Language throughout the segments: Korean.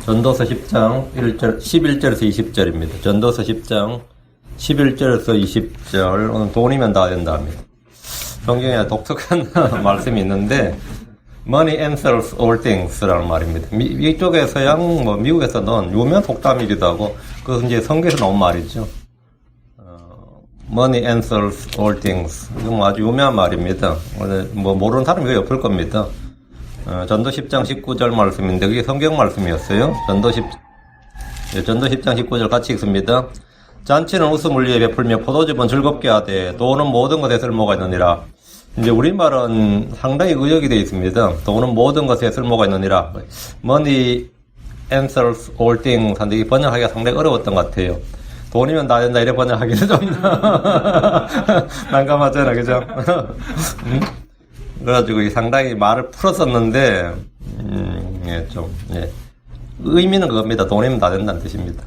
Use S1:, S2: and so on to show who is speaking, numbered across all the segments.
S1: 전도서 10장 11절에서 20절입니다. 전도서 10장 11절에서 20절. 오늘 돈이면 다 된다 합니다. 성경에 독특한 말씀이 있는데 Money answers all things라는 말입니다. 이쪽에 서양, 미국에서는 유명한 속담이기도 하고 그것은 이제 성경에서 나온 말이죠. Money answers all things. 이건 아주 유명한 말입니다. 모르는 사람이 거의 없을 겁니다. 전도 10장 19절 말씀인데 그게 성경 말씀이었어요. 전도 10장 19절 같이 읽습니다. 잔치는 웃음을 위해 베풀며 포도즙은 즐겁게 하되 돈은 모든 것에 쓸모가 있느니라. 이제 우리말은 상당히 의역이 되어 있습니다. 돈은 모든 것에 쓸모가 있느니라. Money answers all things 한데 이 번역하기가 상당히 어려웠던 것 같아요. 돈이면 다 된다 이래 번역하기는 좀 난감하잖아, 그죠? 그래가지고 상당히 말을 풀었었는데, 의미는 그겁니다. 돈이면 다 된다는 뜻입니다.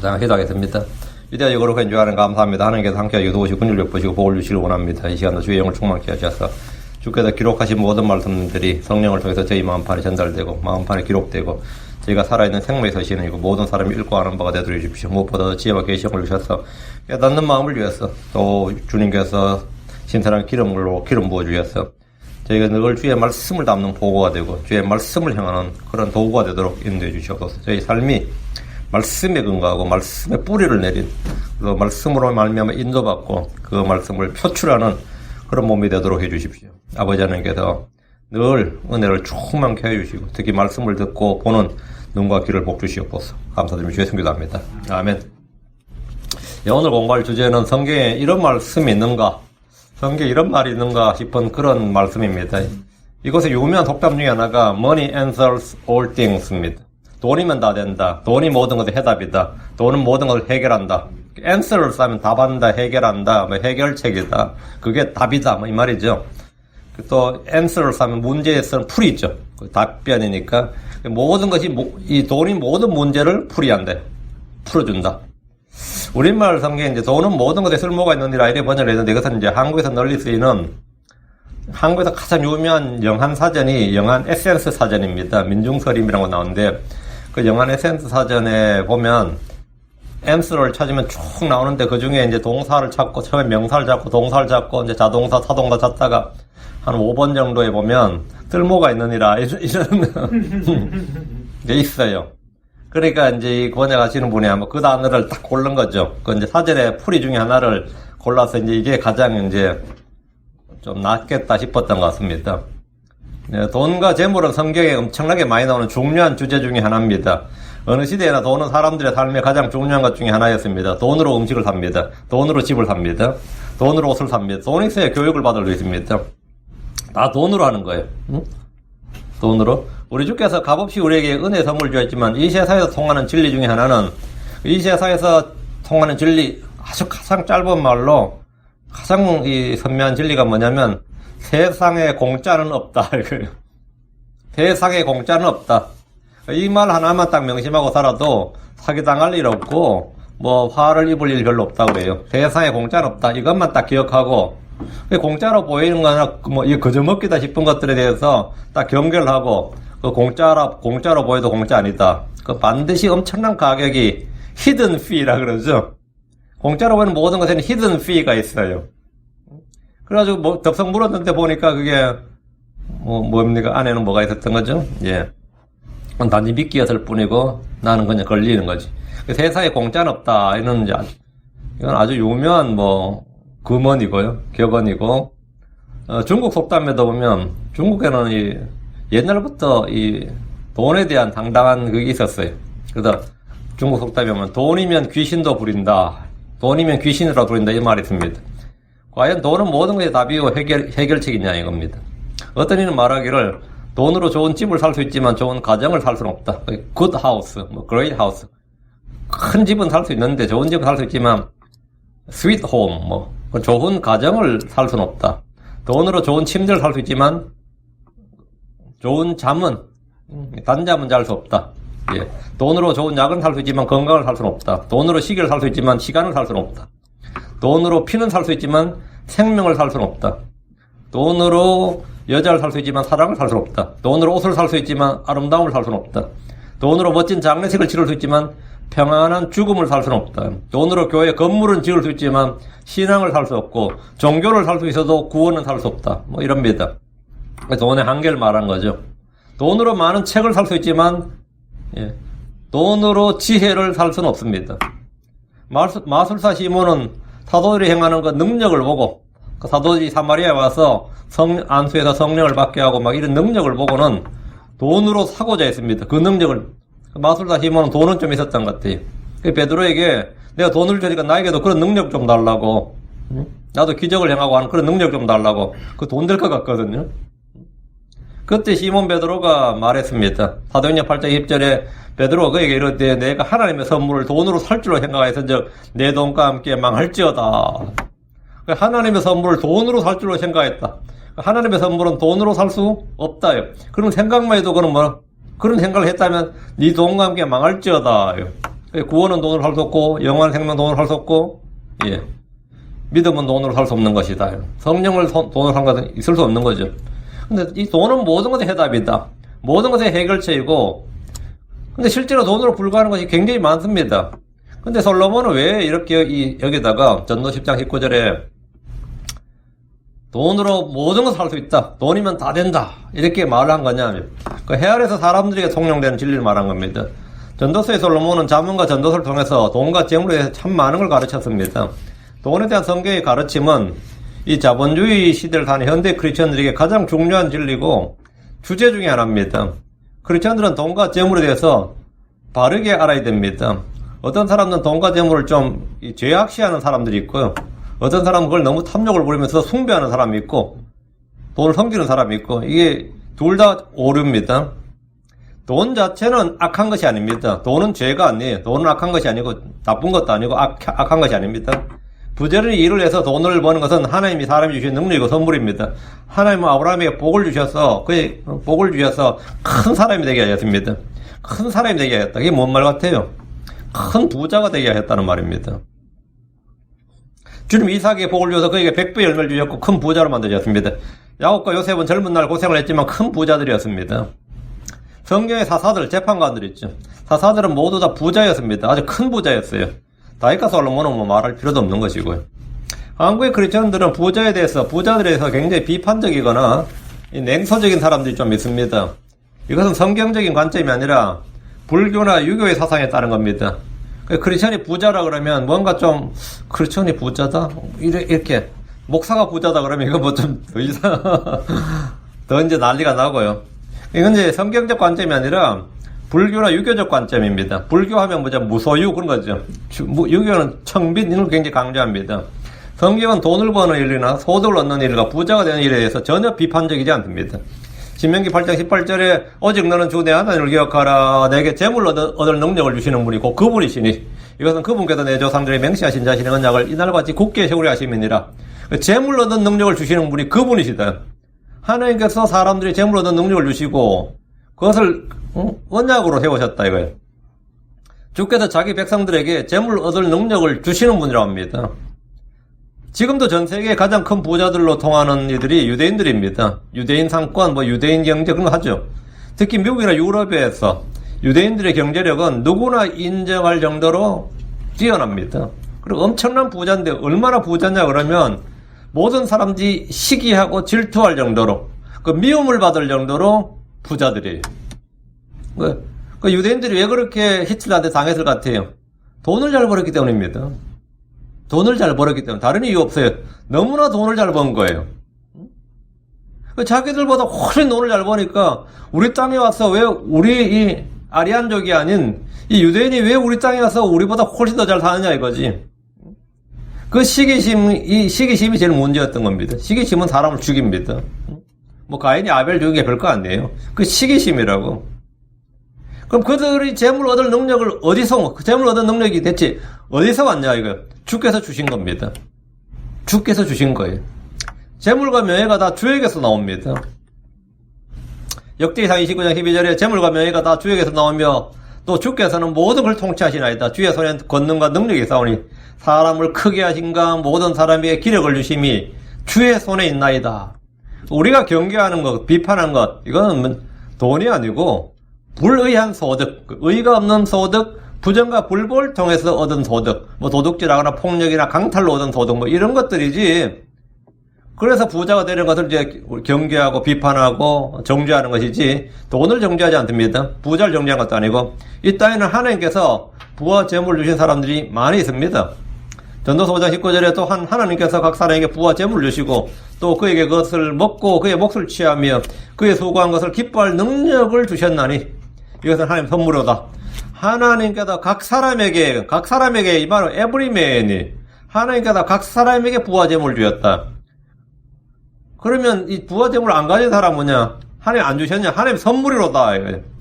S1: 자, 기도하겠습니다. 위대하 여거룩 인주하는 감사합니다. 하나님께서 함께하시고 도우시고 근율력 보시고 복을 주시길 원합니다. 이 시간도 주의 영을 충만케 하셔서 주께서 기록하신 모든 말씀들이 성령을 통해서 저희 마음판에 전달되고 마음판에 기록되고 저희가 살아있는 생명에 서시는 이고 모든 사람이 읽고 아는 바가 되도록 해주십시오. 무엇보다 지혜와 계시형을 주셔서 깨닫는 마음을 위해서 또 주님께서 신선한 기름 부어주셔서 저희가 늘 주의 말씀을 담는 보고가 되고 주의 말씀을 향하는 그런 도구가 되도록 인도해 주시옵소서. 저희 삶이 말씀에 근거하고 말씀에 뿌리를 내린 그 말씀으로 말미암아 인도받고 그 말씀을 표출하는 그런 몸이 되도록 해주십시오. 아버지 하나님께서 늘 은혜를 충만케 해주시고 특히 말씀을 듣고 보는 눈과 귀를 복 주시옵소서. 감사드리며 주의 성기도 합니다. 아멘. 오늘 공부할 주제는 성경에 이런 말씀이 있는가, 성경에 이런 말이 있는가 싶은 그런 말씀입니다. 이것의 유명한 속담 중에 하나가 Money answers all things입니다. 돈이면 다 된다. 돈이 모든 것의 해답이다. 돈은 모든 것을 해결한다. answer를 쓰면 답한다, 해결한다, 해결책이다. 그게 답이다, 이 말이죠. 또 answer를 쓰면 문제에 쓰는 풀이죠. 답변이니까 모든 것이 이 돈이 모든 문제를 풀어준다. 우리말 성경에 이제 돈은 모든 것에 쓸모가 있느니라 이래 번역을 했는데 이것은 이제 한국에서 널리 쓰이는 한국에서 가장 유명한 영한 사전이 영한 에센스 사전입니다. 민중서림이라고 나오는데 그 영한 에센스 사전에 보면 answer를 찾으면 쭉 나오는데 그 중에 이제 동사를 찾고 처음에 명사를 찾고 동사를 찾고 이제 자동사, 타동사 찾다가 한 5번 정도에 보면 쓸모가 있느니라 이런 게 있어요. 그러니까 이제 이 번역하시는 분이 아마 그 단어를 딱 고른 거죠. 그 이제 사전의 풀이 중에 하나를 골라서 이제 이게 가장 이제 좀 낫겠다 싶었던 것 같습니다. 네, 돈과 재물은 성경에 엄청나게 많이 나오는 중요한 주제 중에 하나입니다. 어느 시대에나 돈은 사람들의 삶의 가장 중요한 것 중에 하나였습니다. 돈으로 음식을 삽니다. 돈으로 집을 삽니다. 돈으로 옷을 삽니다. 돈이 있어야 교육을 받을 수 있습니다. 다 돈으로 하는 거예요. 응? 돈으로. 우리 주께서 값없이 우리에게 은혜 선물 주었지만 이 세상에서 통하는 진리 중에 하나는 이 세상에서 통하는 진리 아주 가장 짧은 말로 가장 이 선명한 진리가 뭐냐면 세상에 공짜는 없다. 세상에 공짜는 없다. 이 말 하나만 딱 명심하고 살아도 사기당할 일 없고 화를 입을 일 별로 없다고 그래요. 세상에 공짜는 없다. 이것만 딱 기억하고 공짜로 보이는 거나 이거 거저먹기다 싶은 것들에 대해서 딱 경계를 하고 그 공짜로 보여도 공짜 아니다. 그 반드시 엄청난 가격이 히든 피라 그러죠. 공짜로 보이는 모든 것에는 히든 피가 있어요. 그래가지고 덥석 물었는데 보니까 그게 뭡니까? 안에는 뭐가 있었던 거죠? 예. 단지 미끼였을 뿐이고 나는 그냥 걸리는 거지. 세상에 공짜는 없다. 이건 아주 유명한 금언이고요. 격언이고 중국 속담에도 보면 중국에는 옛날부터 이 돈에 대한 당당한 그게 있었어요. 그래서 중국 속담에 보면 돈이면 귀신도 부린다. 돈이면 귀신이라 부린다. 이 말이 있습니다. 과연 돈은 모든 것의 답이고 해결책이냐 이겁니다. 어떤 이는 말하기를 돈으로 좋은 집을 살 수 있지만 좋은 가정을 살 수는 없다. good house, great house. 큰 집은 살 수 있는데 좋은 집은 살 수 있지만 sweet home, 좋은 가정을 살 수는 없다. 돈으로 좋은 침대를 살 수 있지만 좋은 잠은 단잠은 잘 수 없다. 예. 돈으로 좋은 약은 살 수 있지만 건강을 살 수는 없다. 돈으로 시계를 살 수 있지만 시간을 살 수는 없다. 돈으로 피는 살 수 있지만 생명을 살 수는 없다. 돈으로 여자를 살 수 있지만 사랑을 살 수는 없다. 돈으로 옷을 살 수 있지만 아름다움을 살 수는 없다. 돈으로 멋진 장례식을 치를 수 있지만 평안한 죽음을 살 수는 없다. 돈으로 교회 건물은 지을 수 있지만 신앙을 살 수 없고 종교를 살 수 있어도 구원은 살 수 없다. 뭐 이럽니다. 돈의 한계를 말한 거죠. 돈으로 많은 책을 살 수 있지만 돈으로 지혜를 살 수는 없습니다. 마술사 시몬은 사도들이 행하는 그 능력을 보고 그 사도들이 사마리아에 와서 안수에서 성령을 받게 하고 막 이런 능력을 보고는 돈으로 사고자 했습니다. 그 능력을. 마술사 시몬은 돈은 좀 있었던 것 같아요. 베드로에게 내가 돈을 주니까 나에게도 그런 능력 좀 달라고, 나도 기적을 행하고 하는 그런 능력 좀 달라고. 그 돈 될 것 같거든요. 그때 시몬 베드로가 말했습니다. 사도행전 8장 10절에 베드로가 그에게 이르되 내가 하나님의 선물을 돈으로 살 줄로 생각하였은즉 내 돈과 함께 망할지어다. 하나님의 선물을 돈으로 살 줄로 생각했다. 하나님의 선물은 돈으로 살 수 없다요. 그런 생각만 해도 그런 생각을 했다면 네 돈과 함께 망할지어다. 구원은 돈으로 살 수 없고 영원한 생명 돈으로 살 수 없고 믿음은 돈으로 살 수 없는 것이다. 성령을 돈으로 사는 것은 있을 수 없는 거죠. 근데 이 돈은 모든 것의 해답이다. 모든 것의 해결책이고, 근데 실제로 돈으로 불과한 것이 굉장히 많습니다. 근데 솔로몬은 왜 이렇게 여기다가 전도 10장 19절에 돈으로 모든 것을 살 수 있다. 돈이면 다 된다. 이렇게 말을 한 거냐면, 그 해아래서 사람들에게 통용되는 진리를 말한 겁니다. 전도서의 솔로몬은 자문과 전도서를 통해서 돈과 재물에 대해서 참 많은 걸 가르쳤습니다. 돈에 대한 성경의 가르침은 이 자본주의 시대를 사는 현대 크리스천들에게 가장 중요한 진리고 주제 중에 하나입니다. 크리스천들은 돈과 재물에 대해서 바르게 알아야 됩니다. 어떤 사람은 돈과 재물을 좀 죄악시하는 사람들이 있고요. 어떤 사람은 그걸 너무 탐욕을 부리면서 숭배하는 사람이 있고 돈을 섬기는 사람이 있고 이게 둘 다 오류입니다. 돈 자체는 악한 것이 아닙니다. 돈은 죄가 아니에요. 돈은 악한 것이 아니고 나쁜 것도 아니고 악한 것이 아닙니다. 부지런히 일을 해서 돈을 버는 것은 하나님이 사람이 주신 능력이고 선물입니다. 하나님은 아브라함에게 복을 주셔서 큰 사람이 되게 하셨습니다. 큰 사람이 되게 하셨다. 이게 뭔 말 같아요? 큰 부자가 되게 하셨다는 말입니다. 주님 이삭에게 복을 주셔서 그에게 100배 열매를 주셨고 큰 부자로 만드셨습니다. 야곱과 요셉은 젊은 날 고생을 했지만 큰 부자들이었습니다. 성경의 사사들, 재판관들 있죠. 사사들은 모두 다 부자였습니다. 아주 큰 부자였어요. 다윗과 솔로몬은 말할 필요도 없는 것이고요. 한국의 크리스천들은 부자들에 대해서 굉장히 비판적이거나 냉소적인 사람들이 좀 있습니다. 이것은 성경적인 관점이 아니라 불교나 유교의 사상에 따른 겁니다. 크리스천이 부자라 그러면 뭔가 좀 크리스천이 부자다? 이렇게 목사가 부자다 그러면 이거 뭐 좀 더 이상 더 이제 난리가 나고요. 이건 이제 성경적 관점이 아니라 불교나 유교적 관점입니다. 불교하면 뭐죠? 무소유 그런 거죠. 유교는 청빈 이런 걸 굉장히 강조합니다. 성경은 돈을 버는 일이나 소득을 얻는 일과 부자가 되는 일에 대해서 전혀 비판적이지 않습니다. 신명기 8장 18절에 오직 너는 주 내 하나님을 기억하라. 내게 재물을 얻을 능력을 주시는 분이 곧 그분이시니 이것은 그분께서 내 조상들이 맹세하신 자신의 언약을 이날같이 굳게 세우려 하심이니라. 재물을 얻는 능력을 주시는 분이 그분이시다. 하나님께서 사람들이 재물을 얻는 능력을 주시고 그것을 언약으로 세우셨다 이거예요. 주께서 자기 백성들에게 재물을 얻을 능력을 주시는 분이라고 합니다. 지금도 전 세계의 가장 큰 부자들로 통하는 이들이 유대인들입니다. 유대인 상권, 유대인 경제 그런 거 하죠. 특히 미국이나 유럽에서 유대인들의 경제력은 누구나 인정할 정도로 뛰어납니다. 그리고 엄청난 부자인데 얼마나 부자냐 그러면 모든 사람들이 시기하고 질투할 정도로 그 미움을 받을 정도로 부자들이에요. 그 유대인들이 왜 그렇게 히틀러한테 당했을 것 같아요? 돈을 잘 벌었기 때문입니다. 돈을 잘 벌었기 때문에 다른 이유 없어요. 너무나 돈을 잘 번 거예요. 자기들보다 훨씬 돈을 잘 버니까 우리 땅에 와서 왜 우리 이 아리안족이 아닌 이 유대인이 왜 우리 땅에 와서 우리보다 훨씬 더 잘 사느냐 이거지. 그 시기심이 제일 문제였던 겁니다. 시기심은 사람을 죽입니다. 가인이 아벨 죽인 게 별거 아니에요. 그 시기심이라고. 그럼 그들이 재물 얻을 능력을 재물 얻은 능력이 대체 어디서 왔냐 이거. 주께서 주신 겁니다. 주께서 주신 거예요. 재물과 명예가 다 주에게서 나옵니다. 역대기상 29장 12절에 재물과 명예가 다 주에게서 나오며 또 주께서는 모든 걸 통치하시나이다. 주의 손에 권능과 능력이 있사오니 사람을 크게 하신가 모든 사람에게 기력을 주심이 주의 손에 있나이다. 우리가 경계하는 것, 비판하는 것 이거는 돈이 아니고 불의한 소득, 의의가 없는 소득, 부정과 불법을 통해서 얻은 소득, 뭐 도둑질하거나 폭력이나 강탈로 얻은 소득, 뭐 이런 것들이지. 그래서 부자가 되는 것을 이제 경계하고 비판하고 정죄하는 것이지, 돈을 정죄하지 않습니다. 부자를 정죄한 것도 아니고, 이 땅에는 하나님께서 부와 재물을 주신 사람들이 많이 있습니다. 전도서 5장 19절에 또 하나님께서 각 사람에게 부와 재물을 주시고, 또 그에게 그것을 먹고 그의 몫을 취하며 그의 수고한 것을 기뻐할 능력을 주셨나니, 이것은 하나님 선물로다. 하나님께서 각 사람에게 이 말은 에브리맨이, 하나님께서 각 사람에게 부와 재물을 주셨다. 그러면 이 부와 재물을 안 가진 사람은 뭐냐? 하나님 안 주셨냐? 하나님 선물이로다.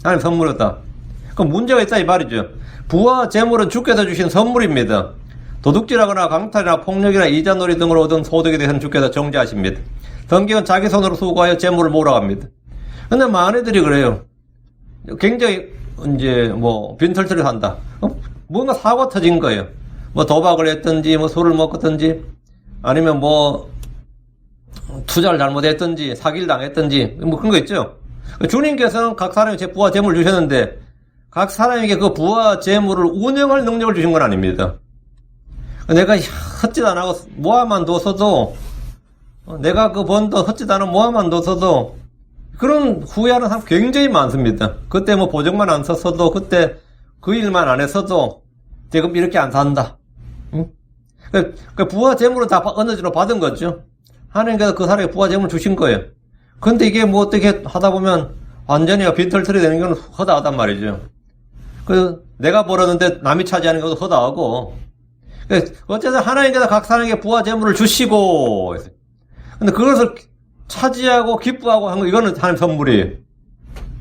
S1: 하나님 선물이로다. 그럼 문제가 있다 이 말이죠. 부와 재물은 주께서 주신 선물입니다. 도둑질하거나 강탈이나 폭력이나 이자놀이 등으로 얻은 소득에 대해서는 주께서 정죄하십니다. 성경은 자기 손으로 수고하여 재물을 모으라고 합니다. 근데 많은 애들이 그래요. 굉장히 이제 뭐 빈털터리 한다. 뭔가 사고 터진 거예요. 뭐 도박을 했든지 뭐 술을 먹었든지 아니면 뭐 투자를 잘못했든지 사기를 당했든지 뭐 그런 거 있죠. 주님께서는 각 사람에게 부와 재물을 주셨는데 각 사람에게 그 부와 재물을 운영할 능력을 주신 건 아닙니다. 내가 헛짓 안 하고 모아만 뒀어도, 내가 그 번 돈 헛짓 안 하고 모아만 뒀어도 그런 후회하는 사람 굉장히 많습니다. 그때 뭐 보증만 안 썼어도, 그때 그 일만 안 했어도 지금 이렇게 안 산다. 응? 그 부와 재물은 다 어느 정도 받은 거죠. 하나님께서 그 사람에게 부와 재물을 주신 거예요. 근데 이게 뭐 어떻게 하다 보면 완전히 빈털터리 되는 건 허다하단 말이죠. 내가 벌었는데 남이 차지하는 것도 허다하고, 어쨌든 하나님께서 각 사람에게 부와 재물을 주시고, 근데 그것을 차지하고 기뻐하고 한 거, 이거는 하나님 선물이에요.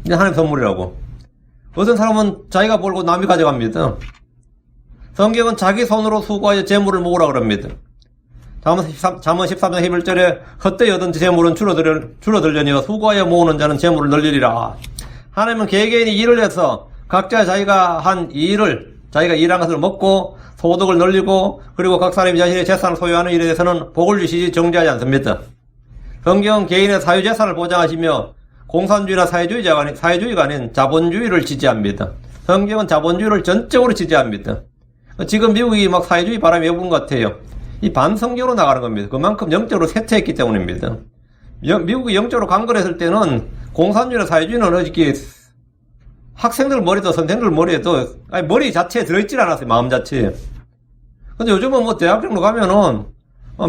S1: 이게 하나님 선물이라고. 어떤 사람은 자기가 벌고 남이 가져갑니다. 성경은 자기 손으로 수고하여 재물을 모으라 그럽니다. 잠언 13장 11절에 헛되이 얻은 재물은 줄어들려니와 수고하여 모으는 자는 재물을 늘리리라. 하나님은 개개인이 일을 해서 각자 자기가 한 일을, 자기가 일한 것을 먹고 소득을 늘리고, 그리고 각 사람이 자신의 재산을 소유하는 일에 대해서는 복을 주시지 정죄하지 않습니다. 성경은 개인의 사유재산을 보장하시며 공산주의나 사회주의가 아닌 자본주의를 지지합니다. 성경은 자본주의를 전적으로 지지합니다. 지금 미국이 막 사회주의 바람이 외부는 것 같아요. 이 반성경으로 나가는 겁니다. 그만큼 영적으로 쇠퇴했기 때문입니다. 미국이 영적으로 강건했을 때는 공산주의나 사회주의는 어저께 학생들 머리도 선생들 머리에도 머리 자체에 들어있질 않았어요. 마음 자체에. 근데 요즘은 뭐 대학생으로 가면은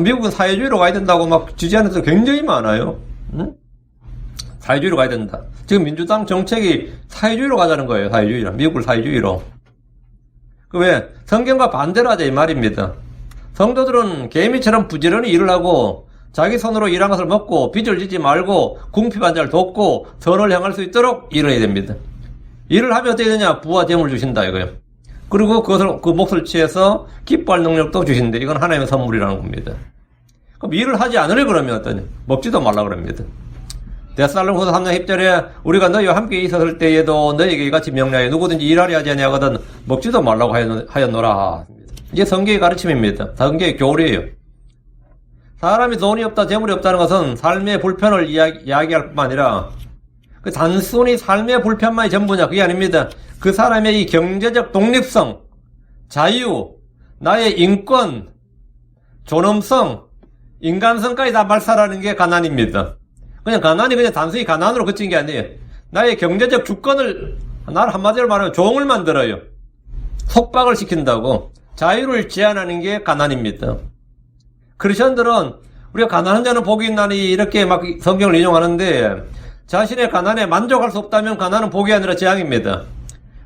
S1: 미국은 사회주의로 가야 된다고 막 지지하는 데도 굉장히 많아요. 응? 사회주의로 가야 된다. 지금 민주당 정책이 사회주의로 가자는 거예요. 사회주의로. 미국을 사회주의로. 왜? 성경과 반대로 하자 이 말입니다. 성도들은 개미처럼 부지런히 일을 하고 자기 손으로 일한 것을 먹고 빚을 지지 말고 궁핍한 자를 돕고 선을 향할 수 있도록 일을 해야 됩니다. 일을 하면 어떻게 되냐? 부와 재물을 주신다 이거예요. 그리고 그것을 그 몫을 취해서 기뻐할 능력도 주신대. 이건 하나님의 선물이라는 겁니다. 그럼 일을 하지 않으려 그러면 어떠냐? 먹지도 말라 그럽니다. 데살로니가서 3장 10절에 우리가 너희와 함께 있었을 때에도 너희에게 이같이 명령하여 누구든지 일하려 하지 아니하거든 먹지도 말라고 하였노라. 이게 성경의 가르침입니다. 성경의 교리예요. 사람이 돈이 없다, 재물이 없다는 것은 삶의 불편을 이야기할 뿐만 아니라 단순히 삶의 불편만이 전부냐? 그게 아닙니다. 그 사람의 이 경제적 독립성, 자유, 나의 인권, 존엄성, 인간성까지 다 말살하는 게 가난입니다. 가난이 그냥 단순히 가난으로 그친 게 아니에요. 나의 경제적 주권을, 나를 한마디로 말하면 종을 만들어요. 속박을 시킨다고. 자유를 제한하는 게 가난입니다. 크리스천들은 우리가 가난한 자는 복이 있나니 이렇게 막 성경을 인용하는데 자신의 가난에 만족할 수 없다면 가난은 복이 아니라 재앙입니다.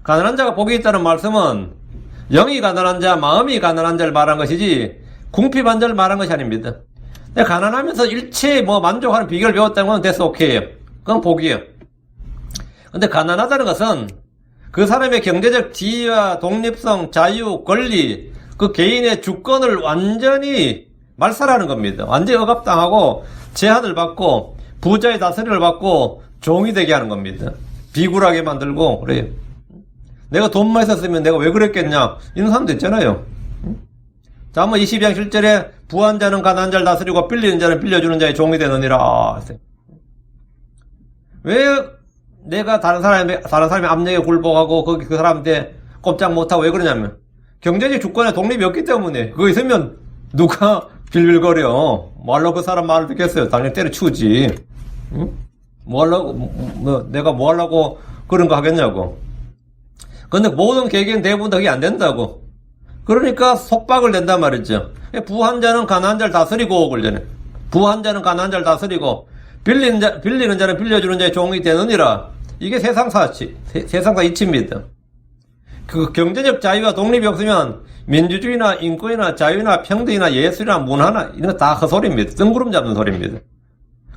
S1: 가난한 자가 복이 있다는 말씀은 영이 가난한 자, 마음이 가난한 자를 말한 것이지 궁핍한 자를 말한 것이 아닙니다. 가난하면서 일체에 만족하는 비결을 배웠다는 건 됐어, 오케이요. 그건 복이에요. 근데 가난하다는 것은 그 사람의 경제적 지위와 독립성, 자유, 권리, 그 개인의 주권을 완전히 말살하는 겁니다. 완전히 억압당하고 제한을 받고 부자의 다스림을 받고 종이 되게 하는 겁니다. 비굴하게 만들고 그래요. 내가 돈만 있었으면 내가 왜 그랬겠냐 이런 사람도 있잖아요. 잠언 22장 7절에 부한 자는 가난한 자를 다스리고 빌리는 자는 빌려주는 자의 종이 되느니라. 왜 내가 다른 사람의 압력에 굴복하고 거기 그 사람한테 꼼짝 못하고 왜 그러냐면 경제적 주권의 독립이 없기 때문에 그거 있으면 누가 빌빌거려. 뭐 하려고 그 사람 말을 듣겠어요. 당연히 때려치우지. 응? 뭐 하려고, 내가 뭐 하려고 그런 거 하겠냐고. 근데 모든 계기는 대부분 다 그게 안 된다고. 그러니까 속박을 낸단 말이죠. 부한 자는 가난한 자를 다스리고, 그러잖아요. 부한 자는 가난한 자를 다스리고, 빌리는 자는 빌려주는 자의 종이 되느니라. 이게 세상사 이치입니다. 그 경제적 자유와 독립이 없으면 민주주의나 인권이나 자유나 평등이나 예술이나 문화나 이런 거 다 헛소리입니다. 뜬구름 잡는 소리입니다.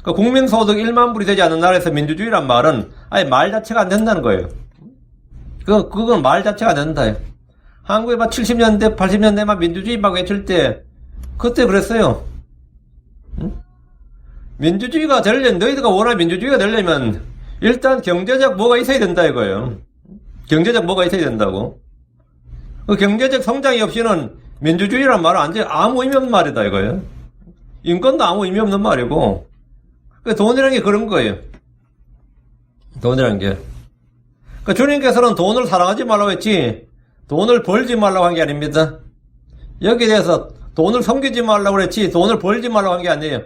S1: 그 국민소득 1만 불이 되지 않는 나라에서 민주주의란 말은 아예 말 자체가 안 된다는 거예요. 그건 말 자체가 안 된다. 한국에 막 70년대, 80년대만 민주주의 막 외칠 때, 그때 그랬어요. 응? 민주주의가 되려면, 너희들가 원하는 민주주의가 되려면, 일단 경제적 뭐가 있어야 된다 이거예요. 경제적 뭐가 있어야 된다고. 그 경제적 성장이 없이는 민주주의란 말은 아무 의미 없는 말이다 이거예요. 인권도 아무 의미 없는 말이고, 돈이라는 게 그런 거예요. 돈이라는 게. 그러니까 주님께서는 돈을 사랑하지 말라고 했지, 돈을 벌지 말라고 한 게 아닙니다. 여기에 대해서 돈을 섬기지 말라고 그랬지, 돈을 벌지 말라고 한 게 아니에요.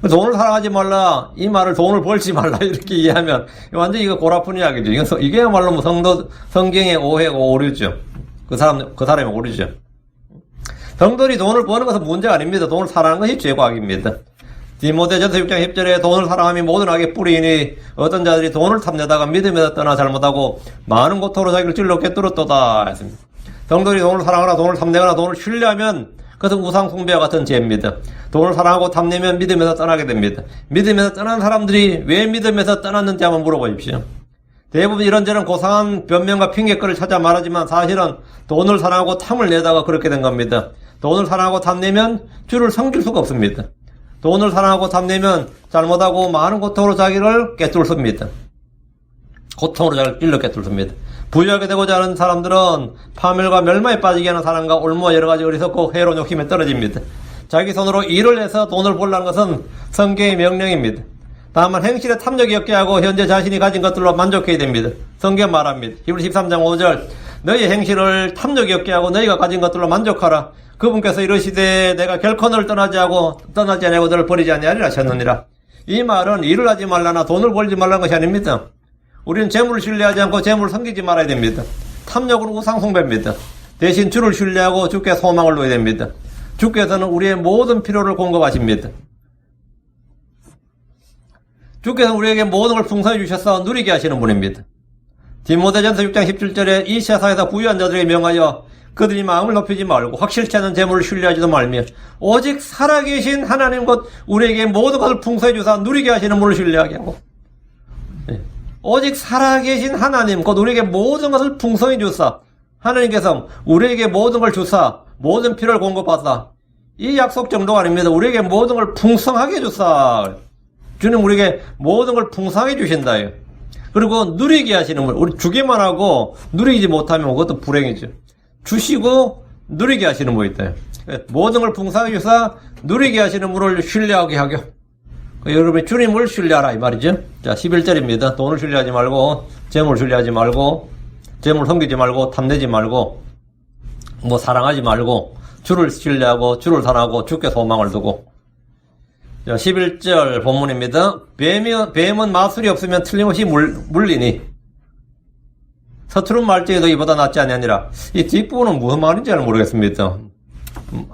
S1: 돈을 사랑하지 말라, 이 말을 돈을 벌지 말라, 이렇게 이해하면, 완전히 이거 골아픈 이야기죠. 이게야말로 뭐 성경의 오해고 오류죠. 그 사람이 오류죠. 성도들이 돈을 버는 것은 문제가 아닙니다. 돈을 사랑하는 것이 죄과학입니다. 디모데전서 6장 10절에 돈을 사랑함이 모든 악의 뿌리이니 어떤 자들이 돈을 탐내다가 믿음에서 떠나 잘못하고 많은 고통으로 자기를 찔러 꿰뚫었도다 했습니다. 성도들이 돈을 사랑하거나 돈을 탐내거나 돈을 신뢰하면 그것은 우상 숭배와 같은 죄입니다. 돈을 사랑하고 탐내면 믿음에서 떠나게 됩니다. 믿음에서 떠난 사람들이 왜 믿음에서 떠났는지 한번 물어보십시오. 대부분 이런저런 고상한 변명과 핑계거리를 찾아 말하지만 사실은 돈을 사랑하고 탐을 내다가 그렇게 된 겁니다. 돈을 사랑하고 탐내면 주를 섬길 수가 없습니다. 돈을 사랑하고 탐내면 잘못하고 많은 고통으로 자기를 꿰뚫습니다. 고통으로 자기를 찔러 꿰뚫습니다. 부유하게 되고자 하는 사람들은 파멸과 멸망에 빠지게 하는 사람과 올무와 여러가지 어리석고 해로운 욕심에 떨어집니다. 자기 손으로 일을 해서 돈을 벌라는 것은 성경의 명령입니다. 다만 행실에 탐욕이 없게 하고 현재 자신이 가진 것들로 만족해야 됩니다. 성경 말합니다. 히브리 13장 5절 너희 행실을 탐욕이 없게 하고 너희가 가진 것들로 만족하라. 그분께서 이르시되 내가 결코 너를 떠나지 아니하고 너를 버리지 아니하리라 하셨느니라. 이 말은 일을 하지 말라나 돈을 벌지 말라는 것이 아닙니다. 우리는 재물을 신뢰하지 않고 재물을 섬기지 말아야 됩니다. 탐욕은 우상 숭배입니다. 대신 주를 신뢰하고 주께 소망을 놓아야 됩니다. 주께서는 우리의 모든 필요를 공급하십니다. 주께서는 우리에게 모든 걸 풍성히 주셔서 누리게 하시는 분입니다. 디모데전서 6장 17절에 이 세상에서 부유한 자들에게 명하여 그들이 마음을 높이지 말고 확실치 않은 재물을 신뢰하지도 말며 오직 살아계신 하나님 곧 우리에게 모든 것을 풍성히 주사 누리게 하시는 분을 신뢰하게 하고, 오직 살아계신 하나님 곧 우리에게 모든 것을 풍성히 주사, 하나님께서 우리에게 모든 걸 주사 모든 필요를 공급하사, 이 약속 정도가 아닙니다. 우리에게 모든 걸 풍성하게 주사, 주님 우리에게 모든 걸 풍성하게 주신다. 그리고 누리게 하시는 분, 우리 주기만 하고 누리지 못하면 그것도 불행이죠. 주시고 누리게 하시는 분이 있다. 모든 걸 풍성하게 주사 누리게 하시는 분을 신뢰하게 하고, 여러분이 주님을 신뢰하라 이 말이죠. 자, 11절입니다. 돈을 신뢰하지 말고, 재물을 신뢰하지 말고, 재물을 섬기지 말고, 탐내지 말고, 뭐 사랑하지 말고, 주를 신뢰하고, 주를 사랑하고, 주께 소망을 두고. 자, 11절 본문입니다. 뱀은 마술이 없으면 틀림없이 물리니 서투른 말쟁이도 이보다 낫지 아니하니라. 이 뒷부분은 무슨 말인지 잘 모르겠습니다.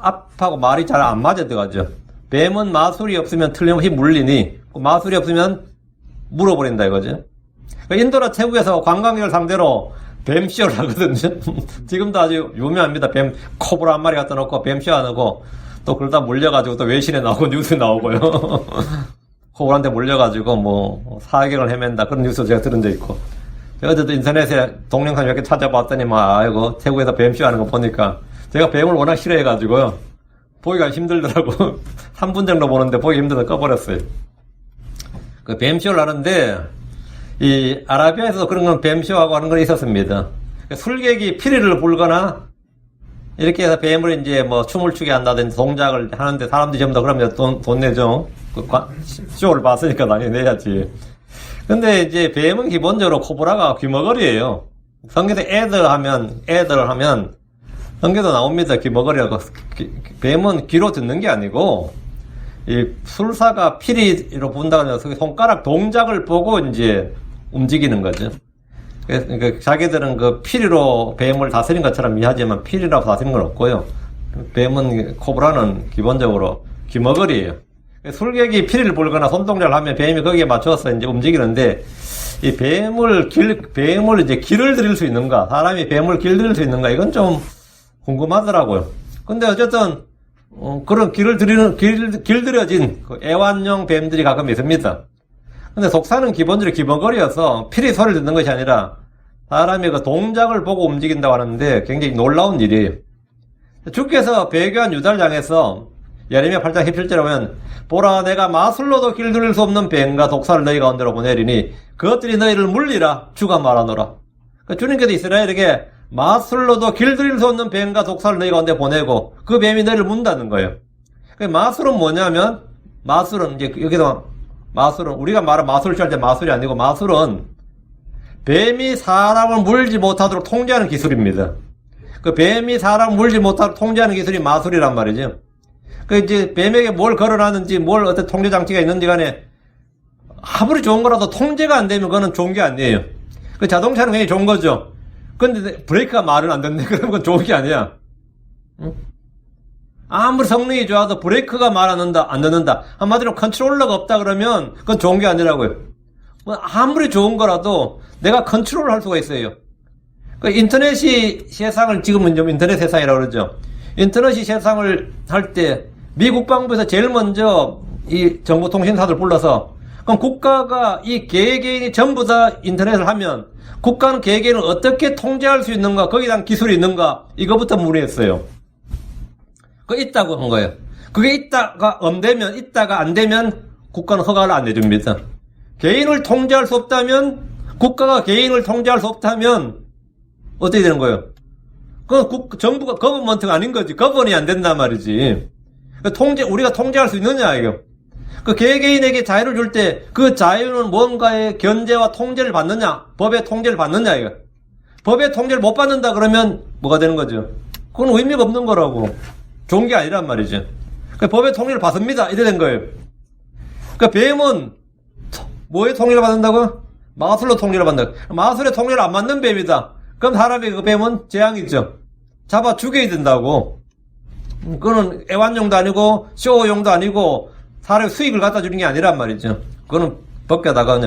S1: 앞하고 말이 잘 안 맞아 들어가죠. 뱀은 마술이 없으면 틀림없이 물리니, 마술이 없으면 물어버린다 이거죠. 인도나 태국에서 관광객을 상대로 뱀쇼를 하거든요. 지금도 아주 유명합니다. 뱀 코브라 한 마리 갖다 놓고 뱀쇼 하고, 또 그러다 물려가지고 또 외신에 나오고 뉴스 나오고요. 코브라한테 물려가지고 뭐 사격을 헤맨다 그런 뉴스 제가 들은 적 있고, 어제도 인터넷에 동영상 몇 개 찾아봤더니 아이고 태국에서 뱀쇼 하는 거 보니까, 제가 뱀을 워낙 싫어해가지고요 보기가 힘들더라고. 3분 정도 보는데 보기 힘들어서 꺼버렸어요. 그 뱀쇼를 하는데, 이 아라비아에서도 그런 건 뱀쇼하고 하는 건 있었습니다. 술객이 피리를 불거나 이렇게 해서 뱀을 이제 뭐 춤을 추게 한다든지 동작을 하는데, 사람들이 전부 다 그러면 돈 내죠. 그 쇼를 봤으니까 당연히 내야지. 근데 이제 뱀은 기본적으로 코브라가 귀머거리예요. 성경에 애들 하면 성경도 나옵니다. 귀머거리라고. 뱀은 귀로 듣는 게 아니고 이 술사가 피리로 본다고 해서 손가락 동작을 보고 이제 움직이는 거죠. 그러니까 자기들은 그 피리로 뱀을 다스린 것처럼 이해하지만 피리라고 다스린 건 없고요. 뱀은 코브라는 기본적으로 귀머거리예요. 술객이 피리를 불거나 손동작을 하면 뱀이 거기에 맞춰서 이제 움직이는데 이 뱀을 이제 길을 들일 수 있는가? 사람이 뱀을 길들일 수 있는가? 이건 좀 궁금하더라고요. 근데 어쨌든 그런 길들여진 그 애완용 뱀들이 가끔 있습니다. 근데 독사는 기본적으로 귀머거리여서 피리 소리를 듣는 것이 아니라 사람이 그 동작을 보고 움직인다고 하는데 굉장히 놀라운 일이에요. 주께서 배교한 유다를 향해서 예레미야 8장 17절에 보면 보라 내가 마술로도 길들일 수 없는 뱀과 독사를 너희 가운데로 보내리니 그것들이 너희를 물리라 주가 말하노라. 그러니까 주님께서 이스라엘에게 마술로도 길들일 수 없는 뱀과 독사를 너희 가운데 보내고 그 뱀이 너희를 문다는 거예요. 마술은 뭐냐면 마술은 이제 여기서 마술은 우리가 말하는 마술을 취할 때 마술이 아니고 마술은 뱀이 사람을 물지 못하도록 통제하는 기술입니다. 그 뱀이 사람을 물지 못하도록 통제하는 기술이 마술이란 말이죠. 그 이제 뱀에게 뭘 걸어놨는지 뭘 어떤 통제 장치가 있는지 간에 아무리 좋은 거라도 통제가 안 되면 그거는 좋은 게 아니에요. 그 자동차는 굉장히 좋은 거죠. 근데 브레이크가 말은 안 듣네. 그러면 그건 좋은 게 아니야. 응? 아무리 성능이 좋아도 브레이크가 말 안 듣는다. 한마디로 컨트롤러가 없다 그러면 그건 좋은 게 아니라고요. 아무리 좋은 거라도 내가 컨트롤을 할 수가 있어요. 그 인터넷이 세상을 지금은 좀 인터넷 세상이라고 그러죠. 인터넷이 세상을 할 때 미 국방부에서 제일 먼저 이 정보통신사들 불러서 그럼 국가가 이 개개인이 전부 다 인터넷을 하면 국가는 개개인을 어떻게 통제할 수 있는가, 거기에 대한 기술이 있는가, 이거부터 문의했어요. 그거 있다고 한 거예요. 그게 있다가 안 되면 국가는 허가를 안 해줍니다. 개인을 통제할 수 없다면, 국가가 개인을 통제할 수 없다면 어떻게 되는 거예요? 정부가 거버먼트가 아닌 거지. 거버니 안 된단 말이지. 우리가 통제할 수 있느냐, 이거. 그 개개인에게 자유를 줄 때 그 자유는 뭔가의 견제와 통제를 받느냐, 법의 통제를 받느냐, 이거. 법의 통제를 못 받는다 그러면 뭐가 되는 거죠? 그건 의미가 없는 거라고. 좋은 게 아니란 말이죠. 법의 통제를 받습니다. 이래 된 거예요. 뱀은 뭐의 통제를 받는다고? 마술로 통제를 받는다. 마술의 통제를 안 받는 뱀이다. 그럼 사람이 그 뱀은 재앙이죠. 잡아 죽여야 된다고. 그거는 애완용도 아니고 쇼용도 아니고 사람의 수익을 갖다 주는 게 아니란 말이죠. 그거는 벗겨다가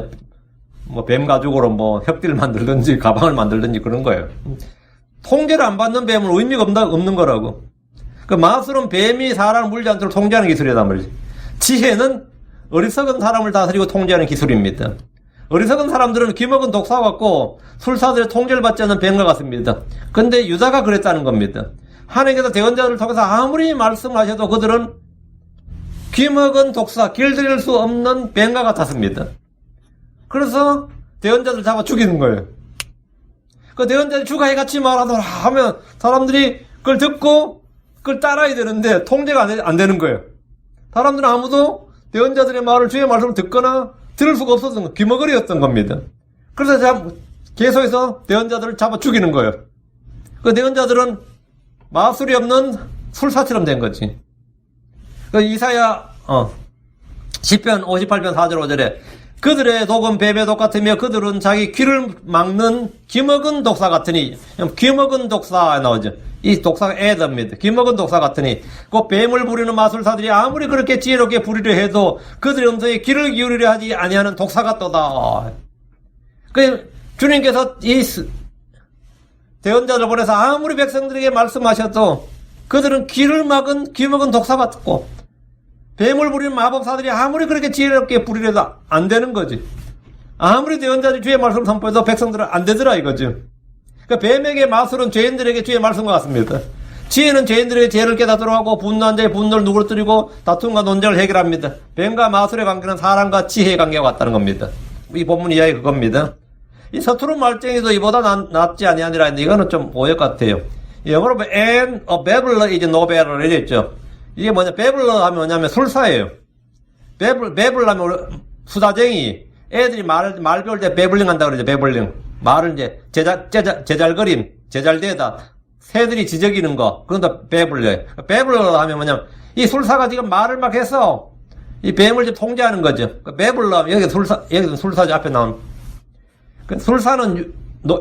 S1: 뭐 뱀 가죽으로 뭐 혁띠를 만들든지 가방을 만들든지 그런 거예요. 통제를 안 받는 뱀은 의미가 없는 거라고. 그 마술은 뱀이 사람을 물지 않도록 통제하는 기술이란 말이죠. 지혜는 어리석은 사람을 다스리고 통제하는 기술입니다. 어리석은 사람들은 귀먹은 독사 같고 술사들의 통제를 받지 않는 뱀과 같습니다. 근데 유다가 그랬다는 겁니다. 하나님께서 대언자들을 통해서 아무리 말씀하셔도 그들은 귀먹은 독사, 길들일 수 없는 뱀과 같았습니다. 그래서 대언자들 잡아 죽이는 거예요. 그 대언자들이 주가에 같이 말하노라 하면 사람들이 그걸 듣고 그걸 따라야 되는데 통제가 안 되는 거예요. 사람들은 아무도 대언자들의 말을, 주의 말씀을 듣거나 들을 수가 없었던 거, 귀머거리였던 겁니다. 그래서 계속해서 대언자들을 잡아 죽이는 거예요. 그 대언자들은 마술이 없는 술사처럼 된 거지. 그 이사야, 시편 58편 4절 5절에 그들의 독은 뱀의 독 같으며 그들은 자기 귀를 막는 귀먹은 독사 같으니, 귀먹은 독사 나오죠. 이 독사가 애답니다. 귀먹은 독사 같으니, 그 뱀을 부리는 마술사들이 아무리 그렇게 지혜롭게 부리려 해도 그들의 음성에 귀를 기울이려 하지 아니하는 독사 같도다. 그 주님께서 이 대언자를 보내서 아무리 백성들에게 말씀하셔도 그들은 귀를 막은 귀먹은 독사 같고, 뱀을 부리는 마법사들이 아무리 그렇게 지혜롭게 부리려도 안 되는 거지. 아무리 대언자들이 주의 말씀을 선포해도 백성들은 안 되더라 이거죠. 그러니까 뱀에게 마술은 죄인들에게 주의 말씀과 같습니다. 지혜는 죄인들에게 죄를 깨닫도록 하고 분노한 자의 분노를 누그러뜨리고 다툼과 논쟁을 해결합니다. 뱀과 마술의 관계는 사람과 지혜의 관계와 같다는 겁니다. 이 본문 이야기 그겁니다. 이 서투른 말쟁이도 이보다 낫지 아니하니라 했는데 이거는 좀 오역 같아요. 영어로 and a babbler is no better 이래 있죠. 이게 뭐냐, 베블러 하면 뭐냐면 술사예요. 베블러 하면 수다쟁이, 애들이 말 배울 때 배블링 한다 그러죠. 배블링. 말을 이제 제잘거림, 새들이 지저귀는 거. 그런다 배불려. 배불러 하면 뭐냐면, 이 술사가 지금 말을 막 해서, 이 뱀을 좀 통제하는 거죠. 배불러, 여기서 술사죠. 앞에 나온. 술사는,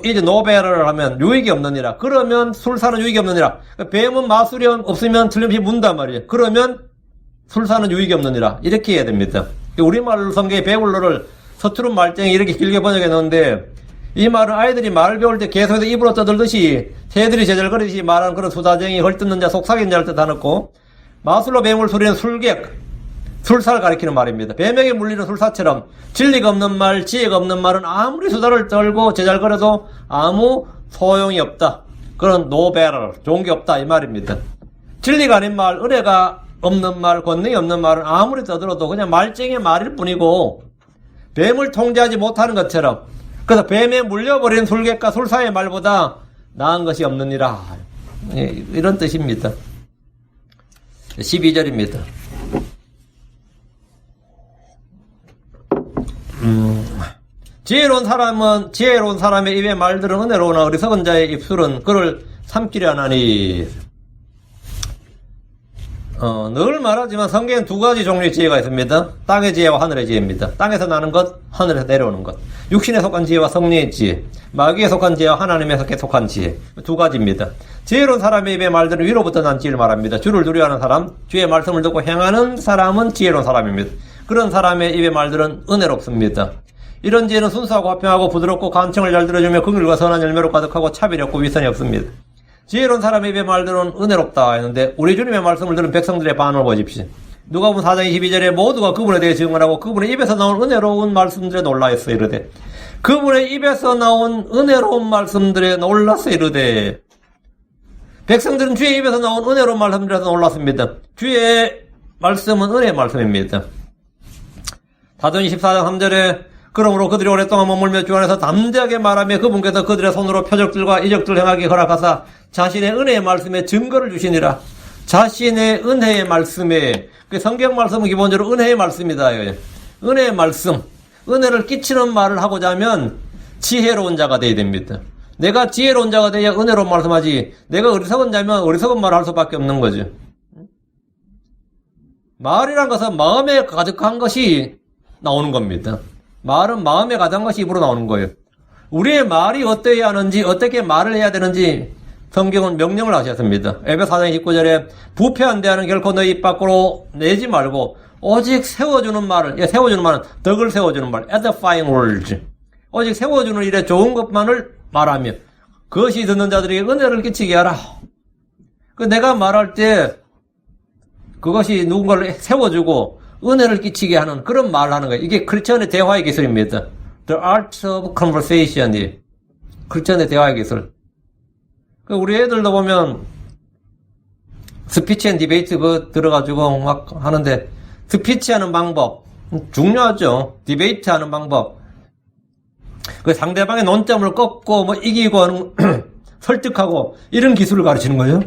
S1: 이제 노베를 하면 유익이 없느니라. 그러면 술사는 유익이 없느니라. 뱀은 마술이 없으면 틀림없이 문단 말이에요. 그러면 술사는 유익이 없느니라. 이렇게 해야 됩니다. 우리말로 성경에 배불러를 서투른 말쟁이 이렇게 길게 번역해 놓은데, 이 말은 아이들이 말을 배울 때 계속해서 입으로 떠들듯이 새들이 제잘거리듯이 말하는 그런 수다쟁이, 헐뜯는 자, 속삭이는 자를 뜻하놓고, 마술로 뱀을 소리는 술객, 술사를 가리키는 말입니다. 뱀에게 물리는 술사처럼 진리가 없는 말, 지혜가 없는 말은 아무리 수다를 떨고 제잘거려도 아무 소용이 없다. 그런 no better, 좋은 게 없다 이 말입니다. 진리가 아닌 말, 은혜가 없는 말, 권능이 없는 말은 아무리 떠들어도 그냥 말쟁이의 말일 뿐이고, 뱀을 통제하지 못하는 것처럼, 그래서 뱀에 물려버린 술객과 술사의 말보다 나은 것이 없느니라. 이런 뜻입니다. 12절입니다. 지혜로운 사람의 입의 말들은 은혜로우나 어리석은 자의 입술은 그를 삼키려 하나니. 늘 말하지만 성경엔 두 가지 종류의 지혜가 있습니다. 땅의 지혜와 하늘의 지혜입니다. 땅에서 나는 것, 하늘에서 내려오는 것. 육신에 속한 지혜와 성리의 지혜, 마귀에 속한 지혜와 하나님에 속한 지혜. 두 가지입니다. 지혜로운 사람의 입의 말들은 위로부터 난 지혜를 말합니다. 주를 두려워하는 사람, 주의 말씀을 듣고 행하는 사람은 지혜로운 사람입니다. 그런 사람의 입의 말들은 은혜롭습니다. 이런 지혜는 순수하고 화평하고 부드럽고 간청을 잘 들어주며 긍휼과 선한 열매로 가득하고 차별이 없고 위선이 없습니다. 지혜로운 사람의 입의 말들은 은혜롭다 했는데, 우리 주님의 말씀을 들은 백성들의 반응을 보십시오. 누가복음 4장 22절에 모두가 그분에 대해 증언하고 그분의 입에서 나온 은혜로운 말씀들에 놀라였어 이르되, 그분의 입에서 나온 은혜로운 말씀들에 놀랐어 이르되. 백성들은 주의 입에서 나온 은혜로운 말씀들에서 놀랐습니다. 주의 말씀은 은혜의 말씀입니다. 사도행 14장 3절에 그러므로 그들이 오랫동안 머물며 주 안에서 담대하게 말하며 그분께서 그들의 손으로 표적들과 이적들 행하기 허락하사 자신의 은혜의 말씀에 증거를 주시니라. 자신의 은혜의 말씀에, 성경 말씀은 기본적으로 은혜의 말씀이다. 은혜의 말씀, 은혜를 끼치는 말을 하고자 하면 지혜로운 자가 되어야 됩니다. 내가 지혜로운 자가 되어야 은혜로운 말씀하지, 내가 어리석은 자면 어리석은 말을 할 수밖에 없는 거죠. 말이란 것은 마음에 가득한 것이 나오는 겁니다. 말은 마음에 가득한 것이 입으로 나오는 거예요. 우리의 말이 어떠해야 하는지, 어떻게 말을 해야 되는지 성경은 명령을 하셨습니다. 에베소 4장 19절에 부패한 대화는 결코 너희 입 밖으로 내지 말고 오직 세워주는 말을, 세워주는 말은 덕을 세워주는 말, edifying words. 오직 세워주는 일에 좋은 것만을 말하며 그것이 듣는 자들에게 은혜를 끼치게 하라. 내가 말할 때 그것이 누군가를 세워주고 은혜를 끼치게 하는 그런 말을 하는 거예요. 이게 크리스천의 대화의 기술입니다. The art of conversation이 크리스천의 대화의 기술. 우리 애들도 보면 스피치 앤 디베이트 들어가지고 막 하는데, 스피치 하는 방법 중요하죠. 디베이트 하는 방법, 상대방의 논점을 꺾고 뭐 이기고 하는 설득하고 이런 기술을 가르치는 거예요.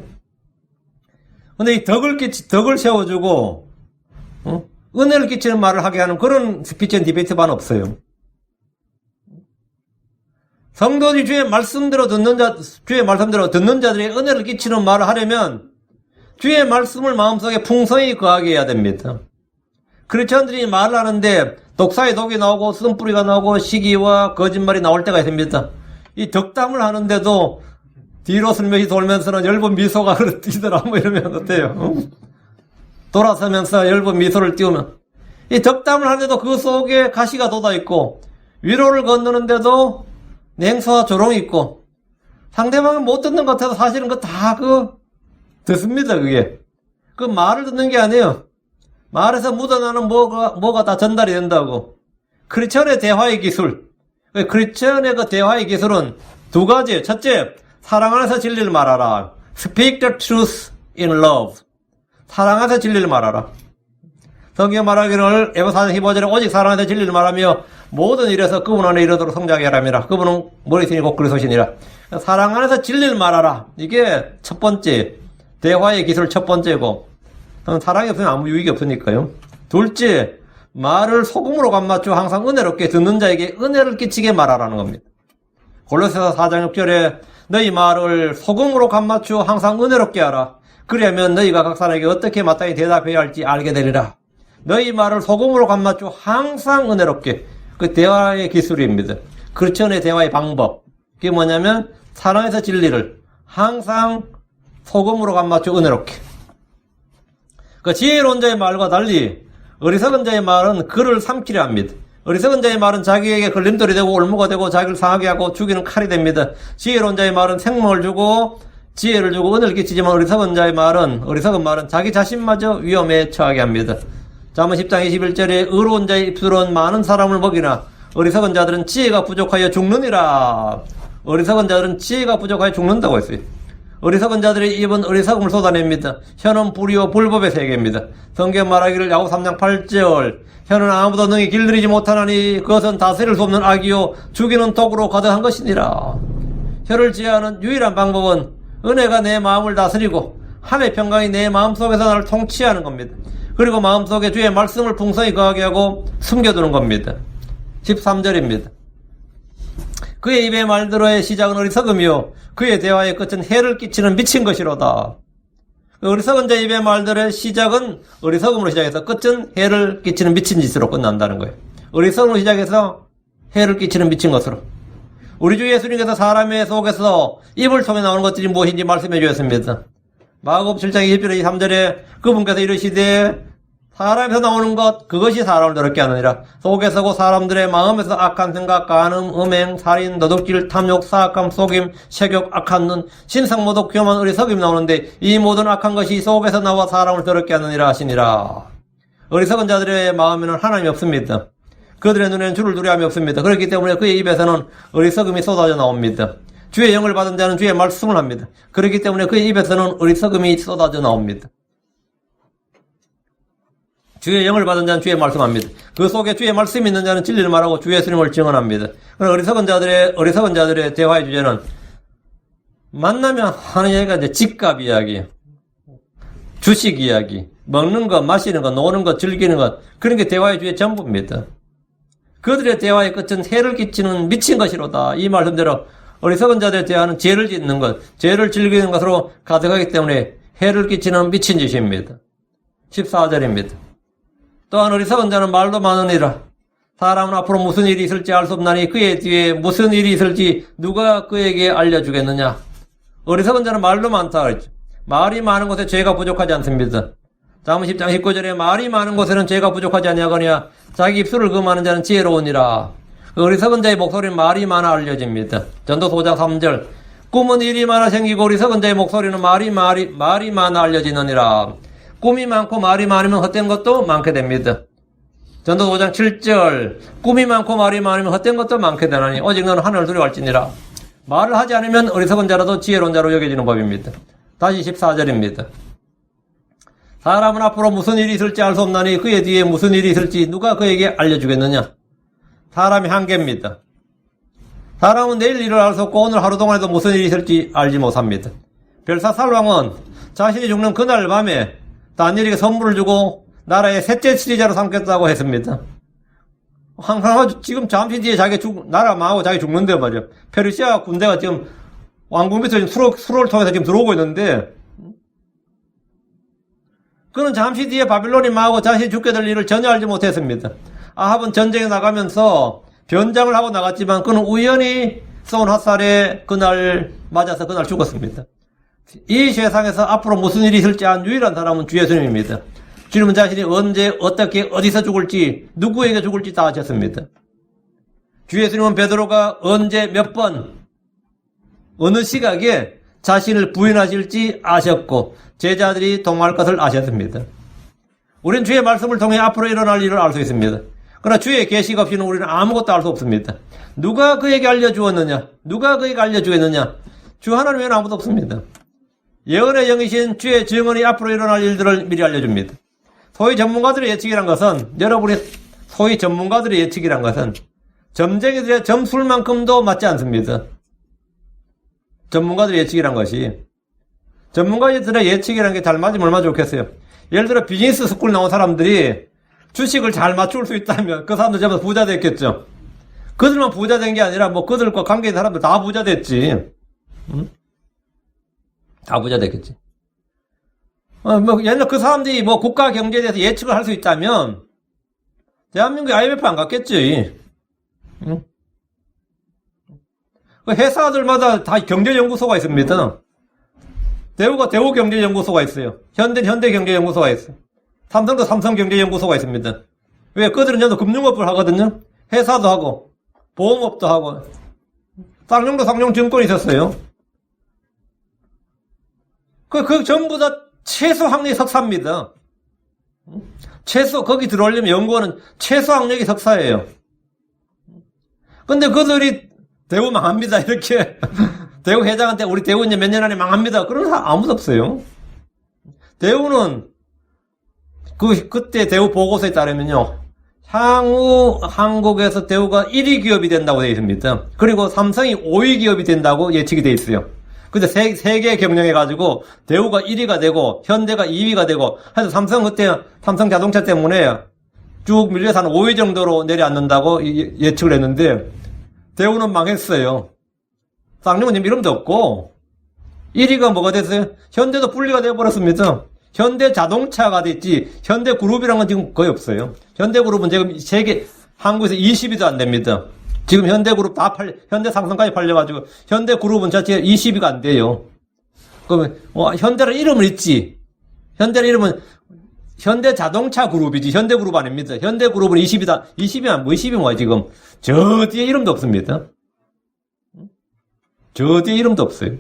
S1: 근데 이 덕을 세워주고 은혜를 끼치는 말을 하게 하는 그런 스피치 앤 디베이트만 없어요. 성도들이 주의 말씀대로 듣는 자들이 은혜를 끼치는 말을 하려면 주의 말씀을 마음속에 풍성히 거하게 해야 됩니다. 크리스천들이 말을 하는데 독사의 독이 나오고 쓴뿌리가 나오고 시기와 거짓말이 나올 때가 있습니다. 이 덕담을 하는데도 뒤로 슬며시 돌면서는 엷은 미소가 띄더라 뭐 이러면 어때요? 돌아서면서 엷은 미소를 띄우면, 이 덕담을 하는데도 그 속에 가시가 돋아있고 위로를 건너는데도 냉소와 조롱이 있고, 상대방은 못 듣는 것 같아서 사실은 듣습니다. 그게 그 말을 듣는 게 아니에요. 말에서 묻어나는 뭐가 다 전달이 된다고. 크리스천의 대화의 기술, 크리스천의 그 대화의 기술은 두 가지. 첫째, 사랑 안에서 진리를 말하라. Speak the truth in love. 사랑 안에서 진리를 말하라. 성경 말하기를 에베소 4장 15절에 오직 사랑 안에서 진리를 말하며 모든 일에서 그분 안에 이르도록 성장하게 하람이라. 그분은 머리신이 곧 그리스도시니라. 사랑 안에서 진리를 말하라. 이게 첫 번째, 대화의 기술 첫 번째고, 사랑이 없으면 아무 유익이 없으니까요. 둘째, 말을 소금으로 감맞추어 항상 은혜롭게 듣는 자에게 은혜를 끼치게 말하라는 겁니다. 골로새서 4장 6절에 너희 말을 소금으로 감맞추어 항상 은혜롭게 하라. 그러면 너희가 각 사람에게 어떻게 마땅히 대답해야 할지 알게 되리라. 너희 말을 소금으로 감맞추어 항상 은혜롭게. 그 대화의 기술입니다. 크리스천의 대화의 방법. 그게 뭐냐면 사랑에서 진리를 항상 소금으로 감맞추어 은혜롭게. 그 지혜로운 자의 말과 달리 어리석은 자의 말은 그를 삼키려 합니다. 어리석은 자의 말은 자기에게 걸림돌이 되고 올무가 되고 자기를 상하게 하고 죽이는 칼이 됩니다. 지혜로운 자의 말은 생명을 주고 지혜를 주고 은혜를 끼치지만 어리석은 말은 자기 자신마저 위험에 처하게 합니다. 잠언 10장 21절에 의로운 자의 입술은 많은 사람을 먹이나 어리석은 자들은 지혜가 부족하여 죽느니라. 어리석은 자들은 지혜가 부족하여 죽는다고 했어요. 어리석은 자들의 입은 어리석음을 쏟아냅니다. 혀는 불의와 불법의 세계입니다. 성경 말하기를 야고보 3장 8절 혀는 아무도 능히 길들이지 못하나니 그것은 다스릴 수 없는 악이요 죽이는 독으로 가득한 것이니라. 혀를 지혜하는 유일한 방법은 은혜가 내 마음을 다스리고 하나님의 평강이 내 마음속에서 나를 통치하는 겁니다. 그리고 마음속에 주의 말씀을 풍성히 거하게 하고 숨겨두는 겁니다. 13절입니다. 그의 입의 말들어의 시작은 어리석음이요 그의 대화의 끝은 해를 끼치는 미친 것이로다. 어리석은 자의 입의 말들의 시작은 어리석음으로 시작해서 끝은 해를 끼치는 미친 짓으로 끝난다는 거예요. 어리석음으로 시작해서 해를 끼치는 미친 것으로. 우리 주 예수님께서 사람의 속에서 입을 통해 나오는 것들이 무엇인지 말씀해 주셨습니다. 마가복음 7장 20절에 23절에 그분께서 이르시되 사람에서 나오는 것 그것이 사람을 더럽게 하느니라. 속에서고 사람들의 마음에서 악한 생각, 간음, 음행, 살인, 도둑질, 탐욕, 사악함, 속임, 색욕, 악한 눈, 신상모독, 교만, 어리석음이 나오는데 이 모든 악한 것이 속에서 나와 사람을 더럽게 하느니라 하시니라. 어리석은 자들의 마음에는 하나님이 없습니다. 그들의 눈에는 주를 두려움이 없습니다. 그렇기 때문에 그의 입에서는 어리석음이 쏟아져 나옵니다. 주의 영을 받은 자는 주의 말씀을 합니다. 그렇기 때문에 그의 입에서는 어리석음이 쏟아져 나옵니다. 주의 영을 받은 자는 주의 말씀합니다. 그 속에 주의 말씀이 있는 자는 진리를 말하고 주 예수님을 증언합니다. 어리석은 자들의 대화의 주제는 만나면 하는 얘기가 이제 집값 이야기, 주식 이야기, 먹는 것, 마시는 것, 노는 것, 즐기는 것, 그런 게 대화의 주의 전부입니다. 그들의 대화의 끝은 해를 끼치는 미친 것이로다. 이 말씀대로 어리석은 자들의 대화는 죄를 짓는 것, 죄를 즐기는 것으로 가득하기 때문에 해를 끼치는 미친 짓입니다. 14절입니다. 또한 어리석은 자는 말도 많으니라. 사람은 앞으로 무슨 일이 있을지 알 수 없나니 그의 뒤에 무슨 일이 있을지 누가 그에게 알려주겠느냐. 어리석은 자는 말도 많다 그랬죠. 말이 많은 곳에 죄가 부족하지 않습니다. 잠언 10장 19절에 말이 많은 곳에는 죄가 부족하지 아니하거니와 자기 입술을 금하는 자는 지혜로우니라. 어리석은 자의 목소리는 말이 많아 알려집니다. 전도서 5장 3절 꿈은 일이 많아 생기고 어리석은 자의 목소리는 말이 많아 알려지느니라. 꿈이 많고 말이 많으면 헛된 것도 많게 됩니다. 전도서 5장 7절 꿈이 많고 말이 많으면 헛된 것도 많게 되나니 오직 너는 하늘을 두려워할지니라. 말을 하지 않으면 어리석은 자라도 지혜로운 자로 여겨지는 법입니다. 다시 14절입니다. 사람은 앞으로 무슨 일이 있을지 알 수 없나니 그의 뒤에 무슨 일이 있을지 누가 그에게 알려주겠느냐. 사람이 한계입니다. 사람은 내일 일을 알 수 없고 오늘 하루 동안에도 무슨 일이 있을지 알지 못합니다. 벨사살왕은 자신이 죽는 그날 밤에 다니엘에게 선물을 주고 나라의 셋째 지리자로 삼겠다고 했습니다. 항상 지금 잠시 뒤에 나라 망하고 자기 죽는데 말이야. 페르시아 군대가 지금 왕궁 밑에 수로를 통해서 지금 들어오고 있는데 그는 잠시 뒤에 바빌론이 망하고 자신이 죽게 될 일을 전혀 알지 못했습니다. 아합은 전쟁에 나가면서 변장을 하고 나갔지만 그는 우연히 쏜 화살에 맞아서 그날 죽었습니다. 이 세상에서 앞으로 무슨 일이 있을지 아는 유일한 사람은 주 예수님입니다. 주님은 자신이 언제 어떻게 어디서 죽을지 누구에게 죽을지 다 아셨습니다. 주 예수님은 베드로가 언제 몇 번 어느 시각에 자신을 부인하실지 아셨고 제자들이 동할 것을 아셨습니다. 우리는 주의 말씀을 통해 앞으로 일어날 일을 알 수 있습니다. 그러나 주의 계시가 없이는 우리는 아무것도 알 수 없습니다. 누가 그에게 알려주었느냐? 누가 그에게 알려주겠느냐? 주 하나님 외에는 아무도 없습니다. 예언의 영이신 주의 증언이 앞으로 일어날 일들을 미리 알려줍니다. 소위 전문가들의 예측이란 것은 점쟁이들의 점술만큼도 맞지 않습니다. 전문가들의 예측이란 것이 전문가들의 예측이라는 게 잘 맞으면 얼마나 좋겠어요. 예를 들어 비즈니스 스쿨 나온 사람들이 주식을 잘 맞출 수 있다면 그 사람들 전부 부자 됐겠죠. 그들만 부자 된 게 아니라 뭐 그들과 관계된 사람들 다 부자 됐지. 응? 다 부자 됐겠지. 뭐 옛날 그 사람들이 뭐 국가 경제에 대해서 예측을 할 수 있다면 대한민국 IMF 안 갔겠지. 응? 그 회사들마다 다 경제연구소가 있습니다. 대우가 대우경제연구소가 있어요. 현대경제연구소가 있어요. 삼성도 삼성경제연구소가 있습니다. 왜? 그들은 전부 금융업을 하거든요. 회사도 하고 보험업도 하고 쌍용도 쌍용증권이 있었어요. 그 전부 다 최소 학력이 석사입니다. 최소 거기 들어오려면 연구원은 최소 학력이 석사예요. 근데 그들이 대우 망합니다 이렇게 대우 회장한테 우리 대우 이제 몇 년 안에 망합니다 그런 사람 아무도 없어요. 대우는 그때 대우 보고서에 따르면요 향후 한국에서 대우가 1위 기업이 된다고 되어 있습니다. 그리고 삼성이 5위 기업이 된다고 예측이 되어 있어요. 근데 세계 경영해가지고 대우가 1위가 되고 현대가 2위가 되고 해서 삼성 그때 삼성 자동차 때문에 쭉 밀려서 한 5위 정도로 내려앉는다고 예측을 했는데 대우는 망했어요. 쌍용은 지금 이름도 없고 1위가 뭐가 됐어요? 현대도 분리가 되어버렸습니다. 현대자동차가 됐지 현대그룹이라는 건 지금 거의 없어요. 현대그룹은 지금 세계 한국에서 20위도 안 됩니다. 지금 현대그룹 다 현대상성까지 팔려가지고 현대그룹은 자체 20위가 안 돼요. 그러면 현대라는 이름은 있지. 현대라는 이름은 현대자동차 그룹이지 현대그룹 아닙니다. 현대그룹은 20위다. 20위면 뭐 20위 뭐야 지금. 저 뒤에 이름도 없습니다. 저 뒤에 이름도 없어요.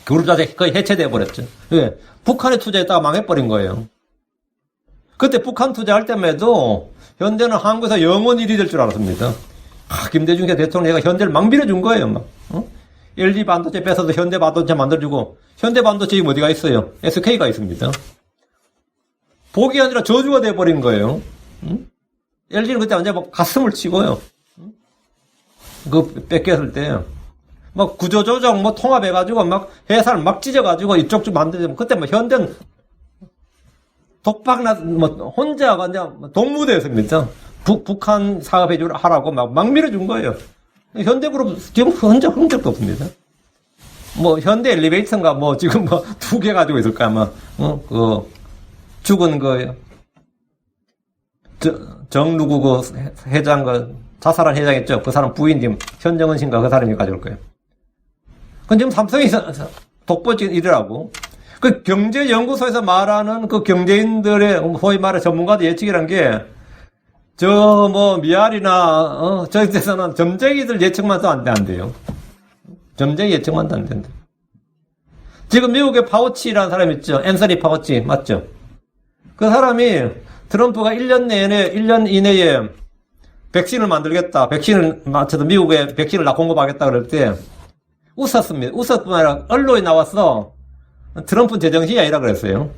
S1: 그룹 자체 거의 해체돼 버렸죠. 왜? 북한에 투자했다가 망해버린 거예요. 그때 북한 투자할 때만 해도 현대는 한국에서 영원 1위 될 줄 알았습니다. 김대중 대통령이 현대를 막 밀어준 거예요. 막. LG 반도체 뺏어서 현대 반도체 만들어주고 현대 반도체 지금 어디가 있어요? SK가 있습니다. 복이 아니라 저주가 돼버린 거예요. LG는 그때 완전 막 가슴을 치고요. 그 뺏겼을 때. 막 구조조정 뭐 통합해가지고 막 회사를 막 찢어가지고 이쪽 좀 만들고 그때 뭐 현대는 독박나 뭐 혼자 그냥 동무대였습니다. 북한 사업해주라고 막 밀어준 거예요. 현대그룹 지금 흔적도 없습니다. 뭐 현대 엘리베이터인가 뭐 지금 뭐 2개 가지고 있을까 아마 그 죽은 거예요. 정누구 그 회장 그 자살한 회장 있죠. 그 사람 부인 지금 현정은 씨인가 그 사람이 가져올 거예요. 그건 지금 삼성이 독보적이더라고. 그 경제연구소에서 말하는 그 경제인들의 소위 말해 전문가들 예측이란 게 저 뭐 미알이나 저기서는 점쟁이들 예측만 도 안 돼요. 점쟁이 예측만 도 안 된다. 지금 미국의 파우치라는 사람 있죠. 앤서니 파우치 맞죠? 그 사람이 트럼프가 1년 이내에 백신을 만들겠다. 백신을 맞춰서 미국에 백신을 공급하겠다 그럴 때 웃었습니다. 웃었뿐만 아니라 언론에 나와서 트럼프는 제정신이 아니라 그랬어요.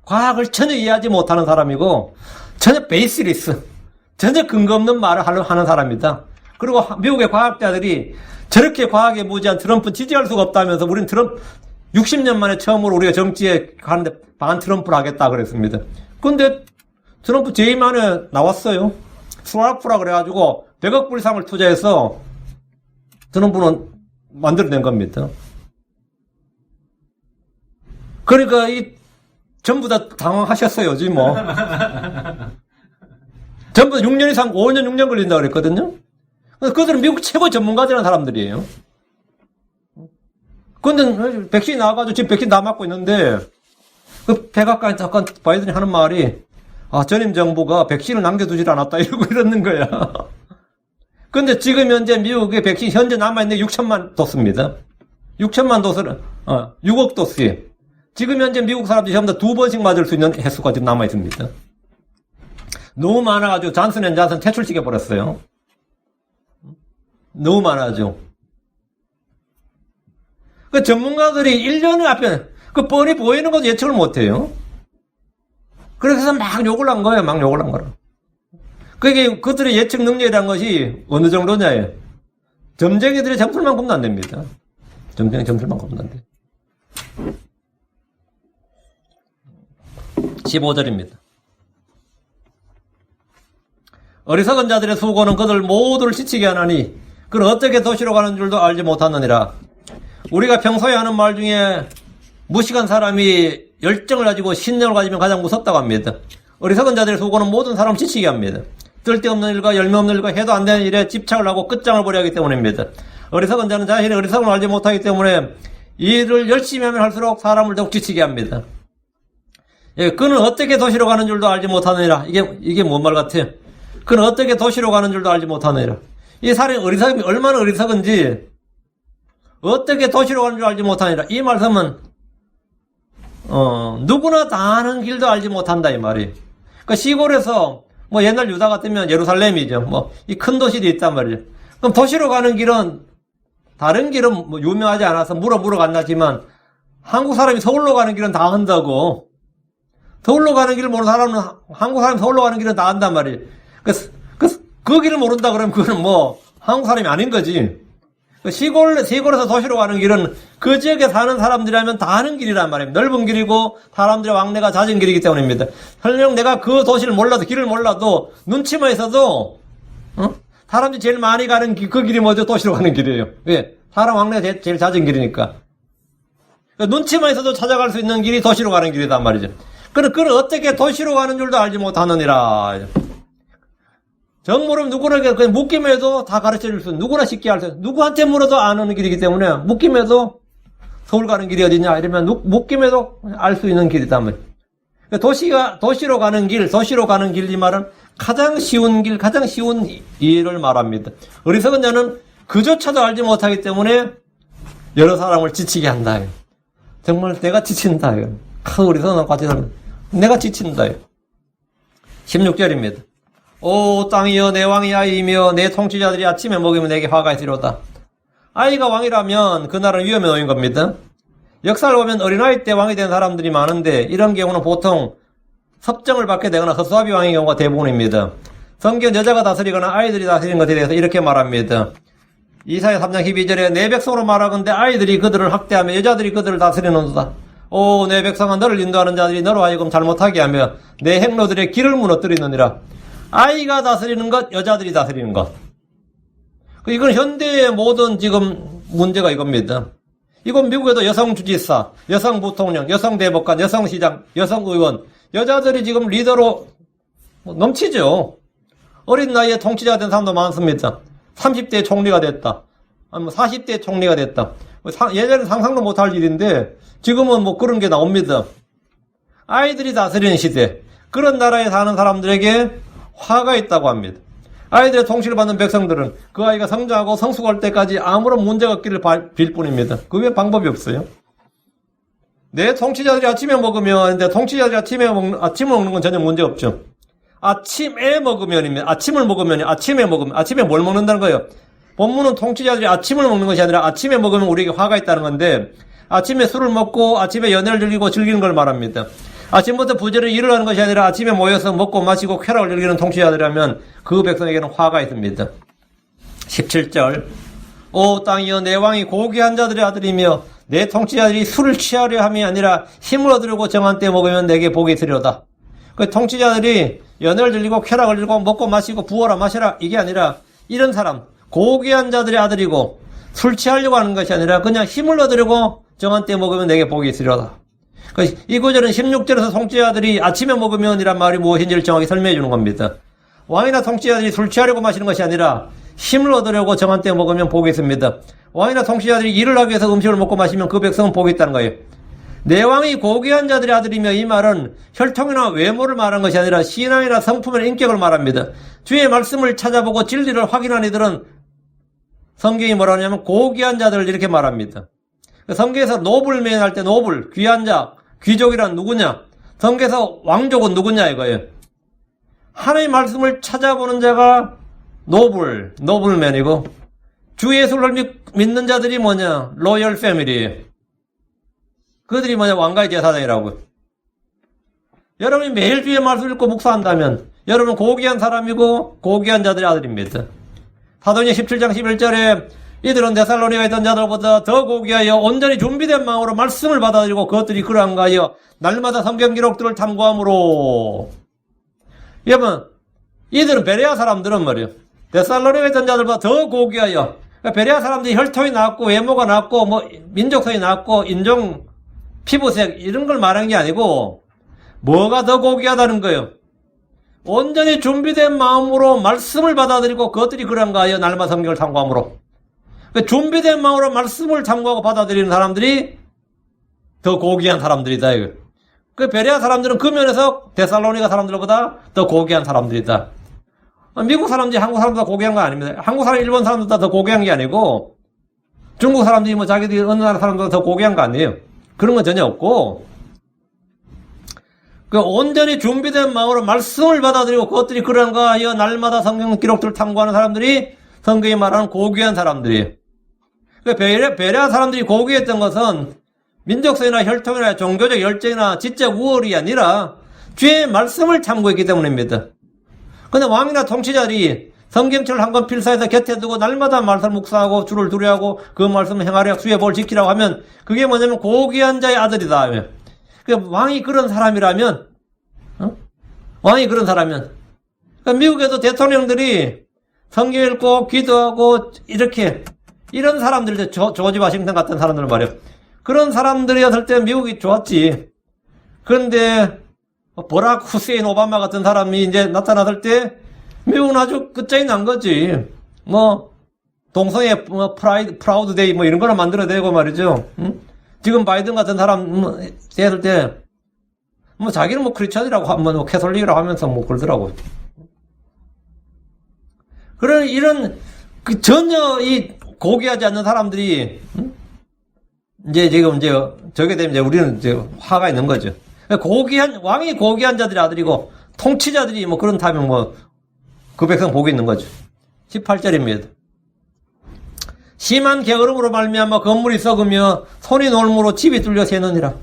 S1: 과학을 전혀 이해하지 못하는 사람이고 전혀 베이스리스, 전혀 근거 없는 말을 하는 사람이다. 그리고 미국의 과학자들이 저렇게 과학에 무지한 트럼프 지지할 수가 없다면서 우리는 트럼프 60년 만에 처음으로 우리가 정치에 가는데 반 트럼프를 하겠다 그랬습니다. 근데 트럼프 재임 안에 나왔어요. 스와프라 그래가지고 100억 불 이상을 투자해서 트럼프는 만들어낸 겁니다. 그러니까 전부 다 당황하셨어요, 지금 뭐. 전부 다 6년 이상, 5년, 6년 걸린다고 그랬거든요. 그들은 미국 최고 전문가들이라는 사람들이에요. 근데 백신이 나와가지고 지금 백신 다 맞고 있는데, 그 백악관에 잠깐 바이든이 하는 말이, 전임 정부가 백신을 남겨두질 않았다, 이러고 이러는 거야. 근데 지금 현재 미국의 백신 현재 남아있는 게 6천만 도스입니다. 6천만 도스를, 6억 도스에. 지금 현재 미국 사람들이 전부 다 2번씩 맞을 수 있는 횟수가 지금 남아있습니다. 너무 많아가지고 잔슨 앤 잔슨 퇴출시켜버렸어요. 너무 많아죠. 그 전문가들이 1년 앞에 그 뻔히 보이는 것도 예측을 못해요. 그래서 막 욕을 한 거예요. 막 욕을 한 거라. 그게 그들의 예측 능력이라는 것이 어느 정도냐예요. 점쟁이들의 점술만큼도 안 됩니다. 점쟁이 점술만큼도 안 돼요. 15절입니다. 어리석은 자들의 수고는 그들 모두를 지치게 하나니 그는 어떻게 도시로 가는 줄도 알지 못하느니라. 우리가 평소에 하는 말 중에 무식한 사람이 열정을 가지고 신념을 가지면 가장 무섭다고 합니다. 어리석은 자들의 수고는 모든 사람을 지치게 합니다. 쓸데없는 일과 열매 없는 일과 해도 안 되는 일에 집착을 하고 끝장을 보려 하기 때문입니다. 어리석은 자는 자신의 어리석음을 알지 못하기 때문에 일을 열심히 하면 할수록 사람을 더욱 지치게 합니다. 예, 그는 어떻게 도시로 가는 줄도 알지 못하느니라. 이게 뭔 말 같아요? 그는 어떻게 도시로 가는 줄도 알지 못하느니라. 이 사람의 어리석음이 얼마나 어리석은지 어떻게 도시로 가는 줄 알지 못하느니라. 이 말씀은 누구나 다 아는 길도 알지 못한다 이 말이에요. 그러니까 시골에서 뭐 옛날 유다 같으면 예루살렘이죠. 뭐 이 큰 도시도 있단 말이죠. 그럼 도시로 가는 길은 다른 길은 뭐 유명하지 않아서 물어 간다지만 한국 사람이 서울로 가는 길은 다 한다고. 서울로 가는 길을 모르는 사람은 한국 사람이 서울로 가는 길은 다 안단 말이에요. 그 길을 모른다 그러면 그거는 뭐 한국 사람이 아닌 거지. 시골에서 도시로 가는 길은 그 지역에 사는 사람들이라면 다 아는 길이란 말입니다. 넓은 길이고 사람들의 왕래가 잦은 길이기 때문입니다. 설령 내가 그 도시를 몰라도 길을 몰라도 눈치만 있어도 사람들이 제일 많이 가는 그 길이 뭐죠? 도시로 가는 길이에요. 왜? 사람 왕래가 제일 잦은 길이니까. 그러니까 눈치만 있어도 찾아갈 수 있는 길이 도시로 가는 길이단 말이죠. 그는 어떻게 도시로 가는 줄도 알지 못하느니라. 정 모르면 누구에게 그냥 묻기만 해도 다 가르쳐 줄 수 있는, 누구나 쉽게 할 수 있는, 누구한테 물어도 아는 길이기 때문에 묻기만 해도 서울 가는 길이 어디냐 이러면 묻기만 해도 알 수 있는 길이단 말이에요. 도시로 가는 길 이 말은 가장 쉬운 길, 가장 쉬운 일을 말합니다. 어리석은 자는 그조차도 알지 못하기 때문에 여러 사람을 지치게 한다. 정말 내가 지친다. 어리석은 같이 살면 내가 지친다. 16절입니다. 오 땅이여 내 왕이 아이이며 내 통치자들이 아침에 먹으면 내게 화가 있으리로다. 아이가 왕이라면 그날은 위험에 놓인 겁니다. 역사를 보면 어린아이 때 왕이 된 사람들이 많은데 이런 경우는 보통 섭정을 받게 되거나 허수아비 왕의 경우가 대부분입니다. 성경 여자가 다스리거나 아이들이 다스리는 것에 대해서 이렇게 말합니다. 이사야 3장 12절에 내 백성으로 말하건대 아이들이 그들을 학대하며 여자들이 그들을 다스리는도다. 오 내 백성아 너를 인도하는 자들이 너로 하여금 잘못하게 하며 내 행로들의 길을 무너뜨리느니라. 아이가 다스리는 것, 여자들이 다스리는 것. 이건 현대의 모든 지금 문제가 이겁니다. 이건 미국에도 여성 주지사, 여성 부통령, 여성 대법관, 여성 시장, 여성 의원, 여자들이 지금 리더로 넘치죠. 어린 나이에 통치자가 된 사람도 많습니다. 30대에 총리가 됐다. 아니면 40대에 총리가 됐다. 예전에 상상도 못할 일인데 지금은 뭐 그런 게 나옵니다. 아이들이 다스리는 시대. 그런 나라에 사는 사람들에게 화가 있다고 합니다. 아이들의 통치를 받는 백성들은 그 아이가 성장하고 성숙할 때까지 아무런 문제가 없기를 빌 뿐입니다. 그 외에 방법이 없어요. 내 통치자들이 아침에 먹으면, 근데 통치자들이 아침을 먹는 건 전혀 문제 없죠. 아침에 먹으면입니다. 아침에 뭘 먹는다는 거예요? 본문은 통치자들이 아침을 먹는 것이 아니라 아침에 먹으면 우리에게 화가 있다는 건데, 아침에 술을 먹고 아침에 연애를 즐기는 걸 말합니다. 아침부터 부지런히 일을 하는 것이 아니라 아침에 모여서 먹고 마시고 쾌락을 즐기는 통치자들이라면 그 백성에게는 화가 있습니다. 17절 오 땅이여 내 왕이 고귀한 자들의 아들이며 내 통치자들이 술을 취하려 함이 아니라 힘을 얻으려고 정한 때 먹으면 내게 복이 있으리로다. 그 통치자들이 연애를 즐기고 쾌락을 즐기고 먹고 마시고 부어라 마셔라 이게 아니라 이런 사람 고귀한 자들의 아들이고 술 취하려고 하는 것이 아니라 그냥 힘을 얻으려고 정한 때 먹으면 내게 복이 있으리로다. 이 구절은 16절에서 통치자들이 아침에 먹으면 이란 말이 무엇인지를 정확히 설명해 주는 겁니다. 왕이나 통치자들이 술 취하려고 마시는 것이 아니라 힘을 얻으려고 정한 때 먹으면 복이 있습니다. 왕이나 통치자들이 일을 하기 위해서 음식을 먹고 마시면 그 백성은 복이 있다는 거예요. 내 왕이 고귀한 자들의 아들이며 이 말은 혈통이나 외모를 말한 것이 아니라 신앙이나 성품이나 인격을 말합니다. 주의 말씀을 찾아보고 진리를 확인한 이들은 성경이 뭐라 하냐면 고귀한 자들을 이렇게 말합니다. 성경에서 노블맨 할 때 노블, 귀한 자, 귀족이란 누구냐? 성경에서 왕족은 누구냐 이거예요. 하나님의 말씀을 찾아보는 자가 노블맨이고 주 예수를 믿는 자들이 뭐냐? 로열 패밀리예요. 그들이 뭐냐? 왕가의 제사장이라고요. 여러분이 매일 주의 말씀을 읽고 묵상한다면 여러분 고귀한 사람이고 고귀한 자들의 아들입니다. 사도행전 17장 11절에 이들은 데살로니가에 있던 자들보다 더 고귀하여 온전히 준비된 마음으로 말씀을 받아들이고 그것들이 그러한가 하여 날마다 성경 기록들을 탐구함으로. 여러분 이들은 베레아 사람들은 말이에요. 데살로니가 있던 자들보다 더 고귀하여. 그러니까 베레아 사람들이 혈통이 나왔고, 외모가 나왔고, 뭐, 민족성이 나왔고, 인종, 피부색, 이런 걸 말하는 게 아니고, 뭐가 더 고귀하다는 거예요. 온전히 준비된 마음으로 말씀을 받아들이고, 그것들이 그런가 하여 날마다 성경을 탐구함으로. 그러니까 준비된 마음으로 말씀을 탐구하고 받아들이는 사람들이 더 고귀한 사람들이다, 이거. 그 베레아 사람들은 그 면에서 데살로니가 사람들보다 더 고귀한 사람들이다. 미국 사람들이 한국 사람보다 고귀한 거 아닙니다. 한국 사람, 일본 사람보다 더 고귀한 게 아니고, 중국 사람들이 뭐 자기들이 어느 나라 사람보다 더 고귀한 거 아니에요. 그런 건 전혀 없고, 그 온전히 준비된 마음으로 말씀을 받아들이고 그것들이 그런가 하여 날마다 성경 기록들을 탐구하는 사람들이 성경이 말하는 고귀한 사람들이에요. 그 베레아 사람들이 고귀했던 것은 민족성이나 혈통이나 종교적 열정이나 지적 우월이 아니라 주의 말씀을 탐구했기 때문입니다. 근데 왕이나 통치자들이 성경책을 한 권 필사해서 곁에 두고 날마다 말씀을 묵상하고 주를 두려워하고 그 말씀을 행하려 주의 법을 지키라고 하면 그게 뭐냐면 고귀한 자의 아들이다. 그러니까 왕이 그런 사람이라면, 왕이 그런 사람이면, 그러니까 미국에도 대통령들이 성경 읽고 기도하고 이렇게 이런 사람들, 조지 워싱턴 같은 사람들 말이에요. 그런 사람들이었을 때 미국이 좋았지. 그런데 버락 후세인 오바마 같은 사람이 이제 나타났을 때 미국은 아주 끝장이 난 거지. 뭐 동성애 프라우드 데이 뭐 이런 거나 만들어야 되고 말이죠. 지금 바이든 같은 사람 했을 때 뭐 자기는 뭐 크리스천이라고 하면 뭐 캐톨릭이라고 하면서 뭐 그러더라고. 그런 이런 전혀 이 고귀하지 않는 사람들이 이제 지금 이제 저게 되면 이제 우리는 이제 화가 있는 거죠. 왕이 고귀한 자들의 아들이고 통치자들이 뭐 그런 타면 뭐 그 백성 복이 있는 거죠. 18절입니다. 심한 게으름으로 말미암아 건물이 썩으며 손이 놀므로 집이 뚫려 새느니라.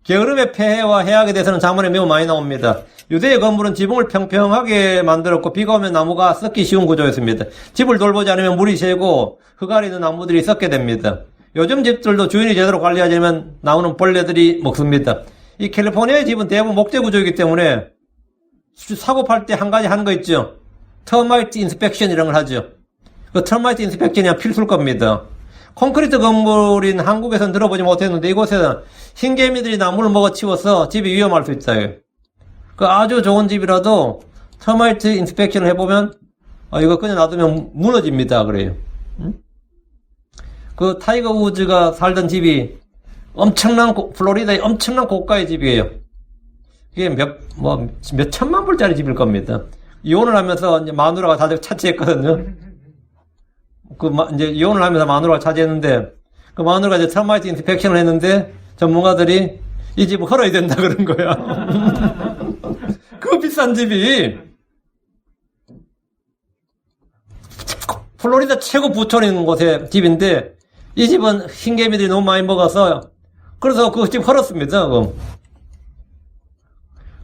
S1: 게으름의 폐해와 해악에 대해서는 자문에 매우 많이 나옵니다. 유대의 건물은 지붕을 평평하게 만들었고 비가 오면 나무가 썩기 쉬운 구조였습니다. 집을 돌보지 않으면 물이 새고 흙아래 있는 나무들이 썩게 됩니다. 요즘 집들도 주인이 제대로 관리하지 않으면 나오는 벌레들이 먹습니다. 이 캘리포니아의 집은 대부분 목재 구조이기 때문에 사고 팔 때 한 가지 하는 거 있죠. 터마이트 인스펙션 이런 걸 하죠. 그 터마이트 인스펙션이 필수일 겁니다. 콘크리트 건물인 한국에서는 들어보지 못했는데 이곳에는 흰개미들이 나무를 먹어치워서 집이 위험할 수 있다. 그 아주 좋은 집이라도 터마이트 인스펙션을 해보면 이거 그냥 놔두면 무너집니다. 그래요. 그 타이거 우즈가 살던 집이 플로리다의 엄청난 고가의 집이에요. 이게 몇 천만 불짜리 집일 겁니다. 이혼을 하면서 이제 마누라가 차지했거든요. 이제 이혼을 하면서 마누라가 차지했는데, 그 마누라가 이제 터마이트 인스펙션을 했는데, 전문가들이 이 집을 헐어야 된다 그런 거야. 그 비싼 집이, 플로리다 최고 부촌인 곳에 집인데, 이 집은 흰개미들이 너무 많이 먹어서, 그래서 그 집 헐었습니다.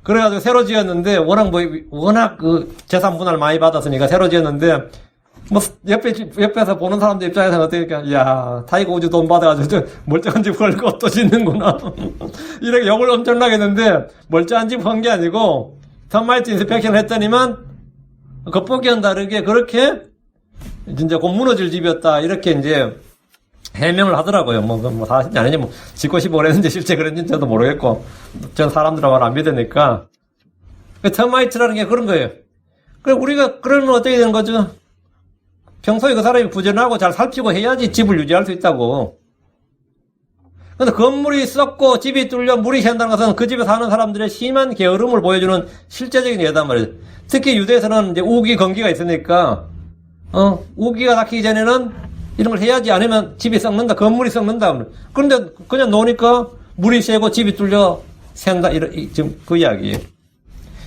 S1: 그래가지고 새로 지었는데, 워낙 그 재산 분할 많이 받았으니까 새로 지었는데, 뭐, 옆에서 보는 사람들 입장에서는 어떻게, 야, 타이거 우즈 돈 받아가지고, 멀쩡한 집 헐고 또 짓는구나. 이렇게 욕을 엄청나게 했는데, 멀쩡한 집 한 게 아니고, 터마이트 인스펙션 했더니만, 겉보기와는 다르게 그렇게, 진짜 곧 무너질 집이었다. 이렇게 이제, 해명을 하더라고요. 뭐 사실인지 아닌지, 짓고 싶어 그랬는지 실제 그랬는지 저도 모르겠고, 전 사람들하고 안 믿으니까. 터마이트라는 게 그런 거예요. 그래, 우리가 그러면 어떻게 되는 거죠? 평소에 그 사람이 부지런하고 잘 살피고 해야지 집을 유지할 수 있다고. 근데 건물이 썩고 집이 뚫려 물이 샌다는 것은 그 집에 사는 사람들의 심한 게으름을 보여주는 실제적인 예단 말이에요. 특히 유대에서는 이제 우기, 건기가 있으니까, 우기가 닥치기 전에는 이런 걸 해야지 않으면 집이 썩는다, 건물이 썩는다. 그런데 그냥 놓으니까 물이 새고 집이 뚫려 샌다, 지금 그 이야기예요.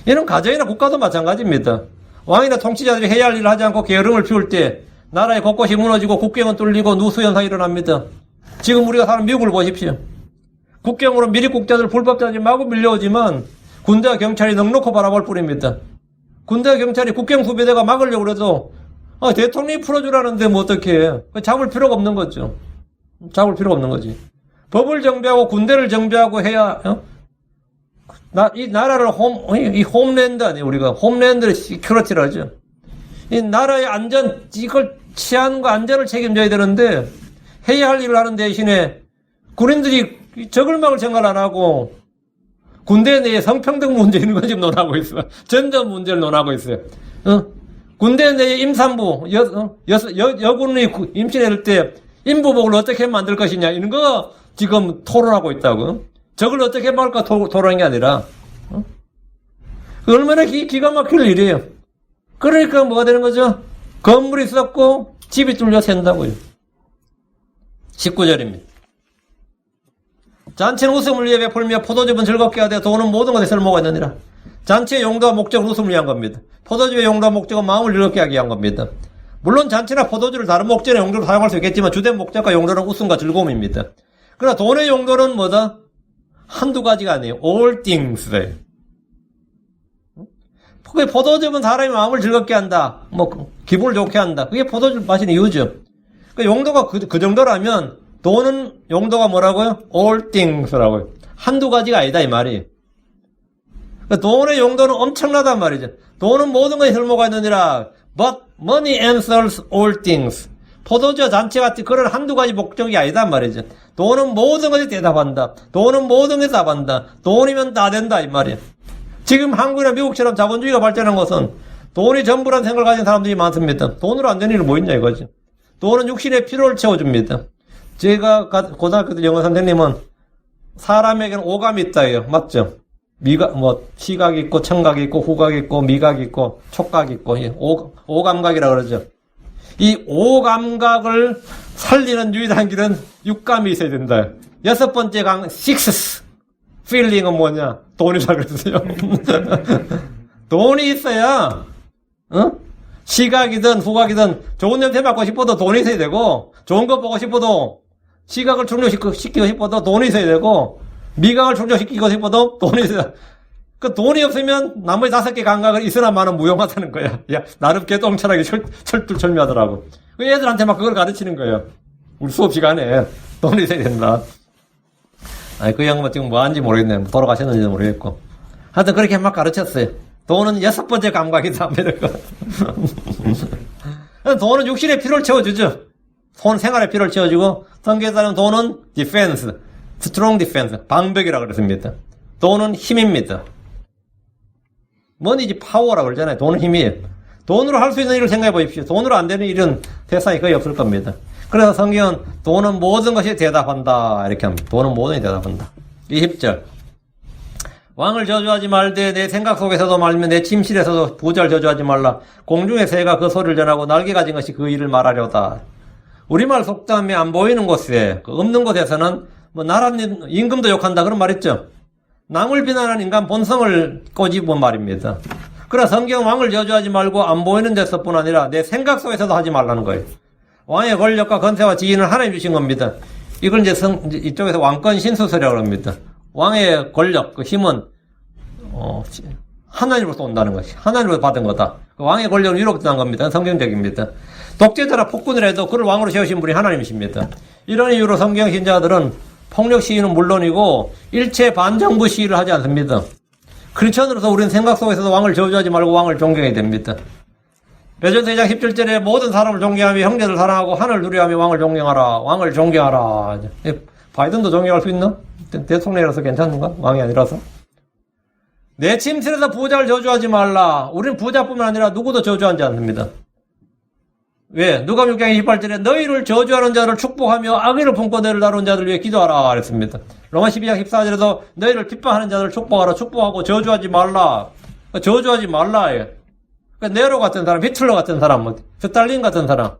S1: 이런 가정이나 국가도 마찬가지입니다. 왕이나 통치자들이 해야 할 일을 하지 않고 게으름을 피울 때 나라의 곳곳이 무너지고 국경은 뚫리고 누수현상이 일어납니다. 지금 우리가 사는 미국을 보십시오. 국경으로 미리 국자들 불법자들이 마구 밀려오지만 군대와 경찰이 넉넉히 바라볼 뿐입니다. 군대와 경찰이 국경 수비대가 막으려고 그래도 대통령이 풀어주라는데 뭐 어떻게 해. 잡을 필요가 없는 거죠. 잡을 필요가 없는 거지. 법을 정비하고 군대를 정비하고 해야 이 나라를 이 홈랜드 아니에요. 우리가 홈랜드를 시큐리티라 하죠. 이 나라의 안전, 이걸 치안과 안전을 책임져야 되는데 해야 할 일을 하는 대신에 군인들이 적을 막을 생각을 안 하고 군대 내에 성평등 문제 이런 거 지금 논하고 있어. 전전 문제를 논하고 있어요. 군대 내에 임산부, 여군이 임신할 때 임부복을 어떻게 만들 것이냐 이런 거 지금 토론하고 있다고. 적을 어떻게 막을까 토론한 게 아니라 얼마나 기가 막힐 일이에요. 그러니까 뭐가 되는 거죠? 건물이 썩고 집이 뚫려 샌다고요. 19절입니다. 잔치는 웃음을 위해 베풀며 포도즙은 즐겁게 하되 돈은 모든 것에 쓸모가 있느니라. 잔치의 용도와 목적은 웃음을 위한 겁니다. 포도즙의 용도와 목적은 마음을 즐겁게 하기 위한 겁니다. 물론 잔치나 포도주를 다른 목적의 용도로 사용할 수 있겠지만 주된 목적과 용도는 웃음과 즐거움입니다. 그러나 돈의 용도는 뭐다? 한두 가지가 아니에요. All things예요. 그게 포도즙은 사람의 마음을 즐겁게 한다. 기분을 좋게 한다. 그게 포도즙 마시는 이유죠. 그 용도가 그 정도라면 돈은 용도가 뭐라고요? All things라고요. 한두 가지가 아니다 이 말이에요. 그러니까 돈의 용도는 엄청나단 말이죠. 돈은 모든 것에 쓸모가 있느니라. But money answers all things. 포도주 잔치 같은 그런 한두 가지 목적이 아니단 말이죠. 돈은 모든 것에 대답한다. 돈은 모든 것에 답한다. 돈이면 다 된다 이 말이에요. 지금 한국이나 미국처럼 자본주의가 발전한 것은 돈이 전부란 생각을 가진 사람들이 많습니다. 돈으로 안 되는 일은 뭐 있냐 이거죠. 돈은 육신의 필요를 채워줍니다. 제가 고등학교 때 영어 선생님은 사람에게는 오감이 있다예요. 맞죠? 시각이 있고, 청각이 있고, 후각이 있고, 미각이 있고, 촉각이 있고, 오감각이라 그러죠. 이 오감각을 살리는 유일한 길은 육감이 있어야 된다. 여섯 번째 sixth feeling은 뭐냐? 돈이라 그랬어요. 돈이 있어야, 시각이든 후각이든 좋은 냄새 맡고 싶어도 돈이 있어야 되고, 좋은 거 보고 싶어도 시각을 충족시키고 싶어도 돈이 있어야 되고, 미각을 충족시키고 싶어도 돈이 있어야 돼. 그 돈이 없으면 나머지 5개 감각을 있으나 마는 무용하다는 거야. 야, 나름 개똥철하게 철두철미하더라고. 그 애들한테 막 그걸 가르치는 거예요. 우리 수업 시간에 돈이 있어야 된다. 아니, 그 양반 지금 뭐 하는지 모르겠네. 돌아가셨는지도 모르겠고. 하여튼 그렇게 막 가르쳤어요. 돈은 6번째 감각이다. 돈은 육신의 필요를 채워주죠. 돈 생활의 필요를 채워주고, 성경에 따르면 돈은 디펜스, 스트롱 디펜스, 방벽이라고 그랬습니다. 돈은 힘입니다. 머니지 파워라고 그러잖아요. 돈은 힘이에요. 돈으로 할 수 있는 일을 생각해 보십시오. 돈으로 안 되는 일은 세상에 거의 없을 겁니다. 그래서 성경은 돈은 모든 것이 대답한다. 이렇게 합니다. 돈은 모든 것이 대답한다. 20절. 왕을 저주하지 말되 내 생각 속에서도 말며 내 침실에서도 부자를 저주하지 말라. 공중의 새가 그 소리를 전하고 날개 가진 것이 그 일을 말하려다. 우리말 속담에 안 보이는 곳에, 없는 곳에서는 나라님 임금도 욕한다 그런 말 있죠. 남을 비난하는 인간 본성을 꼬집은 말입니다. 그러나 성경 왕을 저주하지 말고 안 보이는 데서뿐 아니라 내 생각 속에서도 하지 말라는 거예요. 왕의 권력과 권세와 지위는 하나님 주신 겁니다. 이걸 이제 이쪽에서 왕권 신수설이라고 합니다. 왕의 권력, 그 힘은 하나님으로서 온다는 것이 하나님으로서 받은 거다. 왕의 권력은 위로부터 난 겁니다. 성경적입니다. 독재자나 폭군을 해도 그를 왕으로 세우신 분이 하나님이십니다. 이런 이유로 성경 신자들은 폭력 시위는 물론이고 일체 반정부 시위를 하지 않습니다. 크리스천으로서 우리는 생각 속에서도 왕을 저주하지 말고 왕을 존경해야 됩니다. 베드로전서 2장 17절에 모든 사람을 존경하며 형제를 사랑하고 하늘을 두려워하며 왕을 존경하라. 왕을 존경하라. 바이든도 존경할 수 있나? 대통령이라서 괜찮은가? 왕이 아니라서. 내 침실에서 부자를 저주하지 말라. 우리는 부자뿐만 아니라 누구도 저주하지 않습니다. 왜? 누가복음 6장 28절에 너희를 저주하는 자를 축복하며 악의를 품고 너희를 다루는 자들 위해 기도하라 그랬습니다. 로마 12장 14절에도 너희를 핍박하는 자들을 축복하라. 축복하고 저주하지 말라. 저주하지 말라. 네로 같은 사람, 히틀러 같은 사람, 스탈린 같은 사람,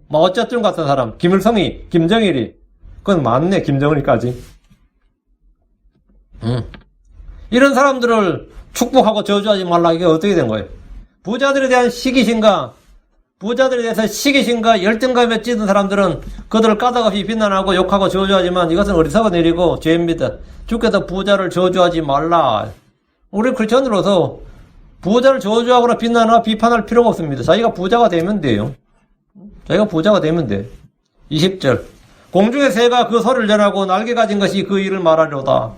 S1: 어쩌든 같은 사람, 김일성이, 김정일이, 그건 맞네, 김정은이까지. 이런 사람들을 축복하고 저주하지 말라. 이게 어떻게 된 거예요? 부자들에 대한 시기심과 부자들에 대해서 시기심과 열등감에 찌든 사람들은 그들을 까닭없이 비난하고 욕하고 저주하지만 이것은 어리석은 일이고 죄입니다. 주께서 부자를 저주하지 말라. 우리 크리스천으로서 부자를 저주하거나 비난하거나 비판할 필요가 없습니다. 자기가 부자가 되면 돼요. 자기가 부자가 되면 돼. 20절. 공중의 새가 그 소리를 전하고 날개 가진 것이 그 일을 말하려다.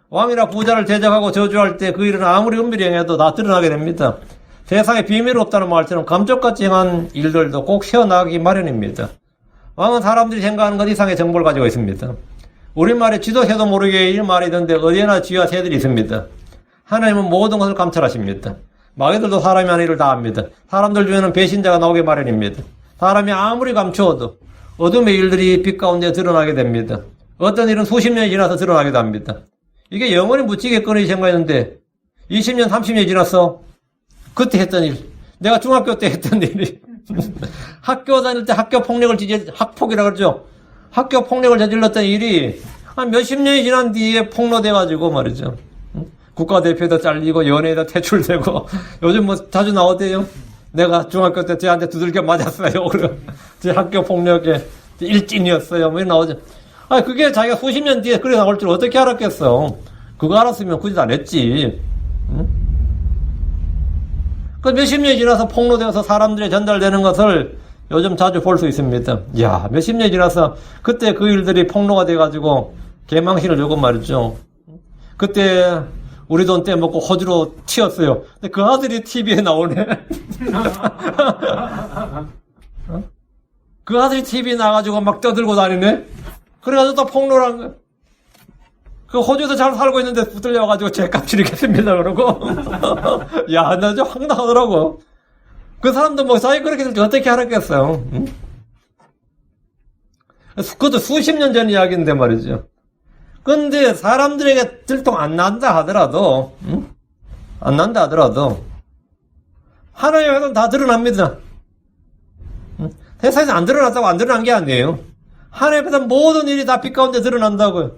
S1: 왕이나 부자를 대적하고 저주할 때 그 일은 아무리 은밀히 행해도 다 드러나게 됩니다. 세상에 비밀이 없다는 말처럼 감쪽같이 행한 일들도 꼭 새어나가기 마련입니다. 왕은 사람들이 생각하는 것 이상의 정보를 가지고 있습니다. 우리말에 쥐도 새도 모르게 이 말이 있는데 어디에나 쥐와 새들이 있습니다. 하나님은 모든 것을 감찰하십니다. 마귀들도 사람이 하는 일을 다 합니다. 사람들 중에는 배신자가 나오기 마련입니다. 사람이 아무리 감추어도 어둠의 일들이 빛 가운데 드러나게 됩니다. 어떤 일은 수십 년이 지나서 드러나기도 합니다. 이게 영원히 묻히겠거니 생각했는데 20년, 30년이 지났어. 그때 했던 일. 내가 중학교 때 했던 일이. 학교 다닐 때 학교 폭력을 학폭이라고 그러죠. 학교 폭력을 저질렀던 일이 한 몇십 년이 지난 뒤에 폭로돼가지고 말이죠. 국가대표도 잘리고 연예에도 퇴출되고 요즘 뭐 자주 나오대요. 내가 중학교 때 쟤한테 두들겨 맞았어요. 제 학교 폭력의 일진이었어요. 뭐 나오죠. 아, 그게 자기가 수십 년 뒤에 그래 나올 줄 어떻게 알았겠어. 그거 알았으면 굳이 안 했지. 응? 그 몇십 년이 지나서 폭로되어서 사람들에 전달되는 것을 요즘 자주 볼 수 있습니다. 야, 몇십 년이 지나서 그때 그 일들이 폭로가 돼가지고 개망신을 주고 말이죠. 그때 우리 돈 떼먹고 호주로 튀었어요. 근데 그 아들이 TV에 나오네. 어? 그 아들이 TV에 나가지고 막 떠들고 다니네. 그래가지고 또 폭로를 한 거야. 그 호주에서 잘 살고 있는데 붙들려가지고 죄값 치르겠습니다. 그러고. 야, 나 좀 황당하더라고. 그 사람도 뭐 사이 그렇게 될지 어떻게 알았겠어요. 응? 그것도 수십 년 전 이야기인데 말이죠. 근데 사람들에게 들통 안 난다 하더라도, 응? 안 난다 하더라도, 하나님의 회사는 다 드러납니다. 응? 세상에서 안 드러났다고 안 드러난 게 아니에요. 하나님의 회사는 모든 일이 다 빛 가운데 드러난다고요.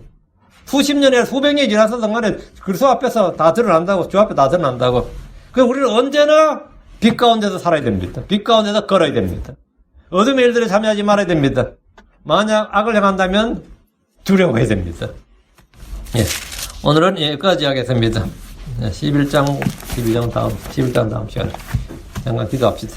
S1: 수십 년이나 수백 년이 지나서든 간에 그리스도 앞에서 다 드러난다고, 주 앞에 다 드러난다고. 그 우리는 언제나 빛 가운데서 살아야 됩니다. 빛 가운데서 걸어야 됩니다. 어둠의 일들에 참여하지 말아야 됩니다. 만약 악을 행한다면 두려워해야 됩니다. 예. 오늘은 여기까지 하겠습니다. 11장 다음 시간에 잠깐 기도합시다.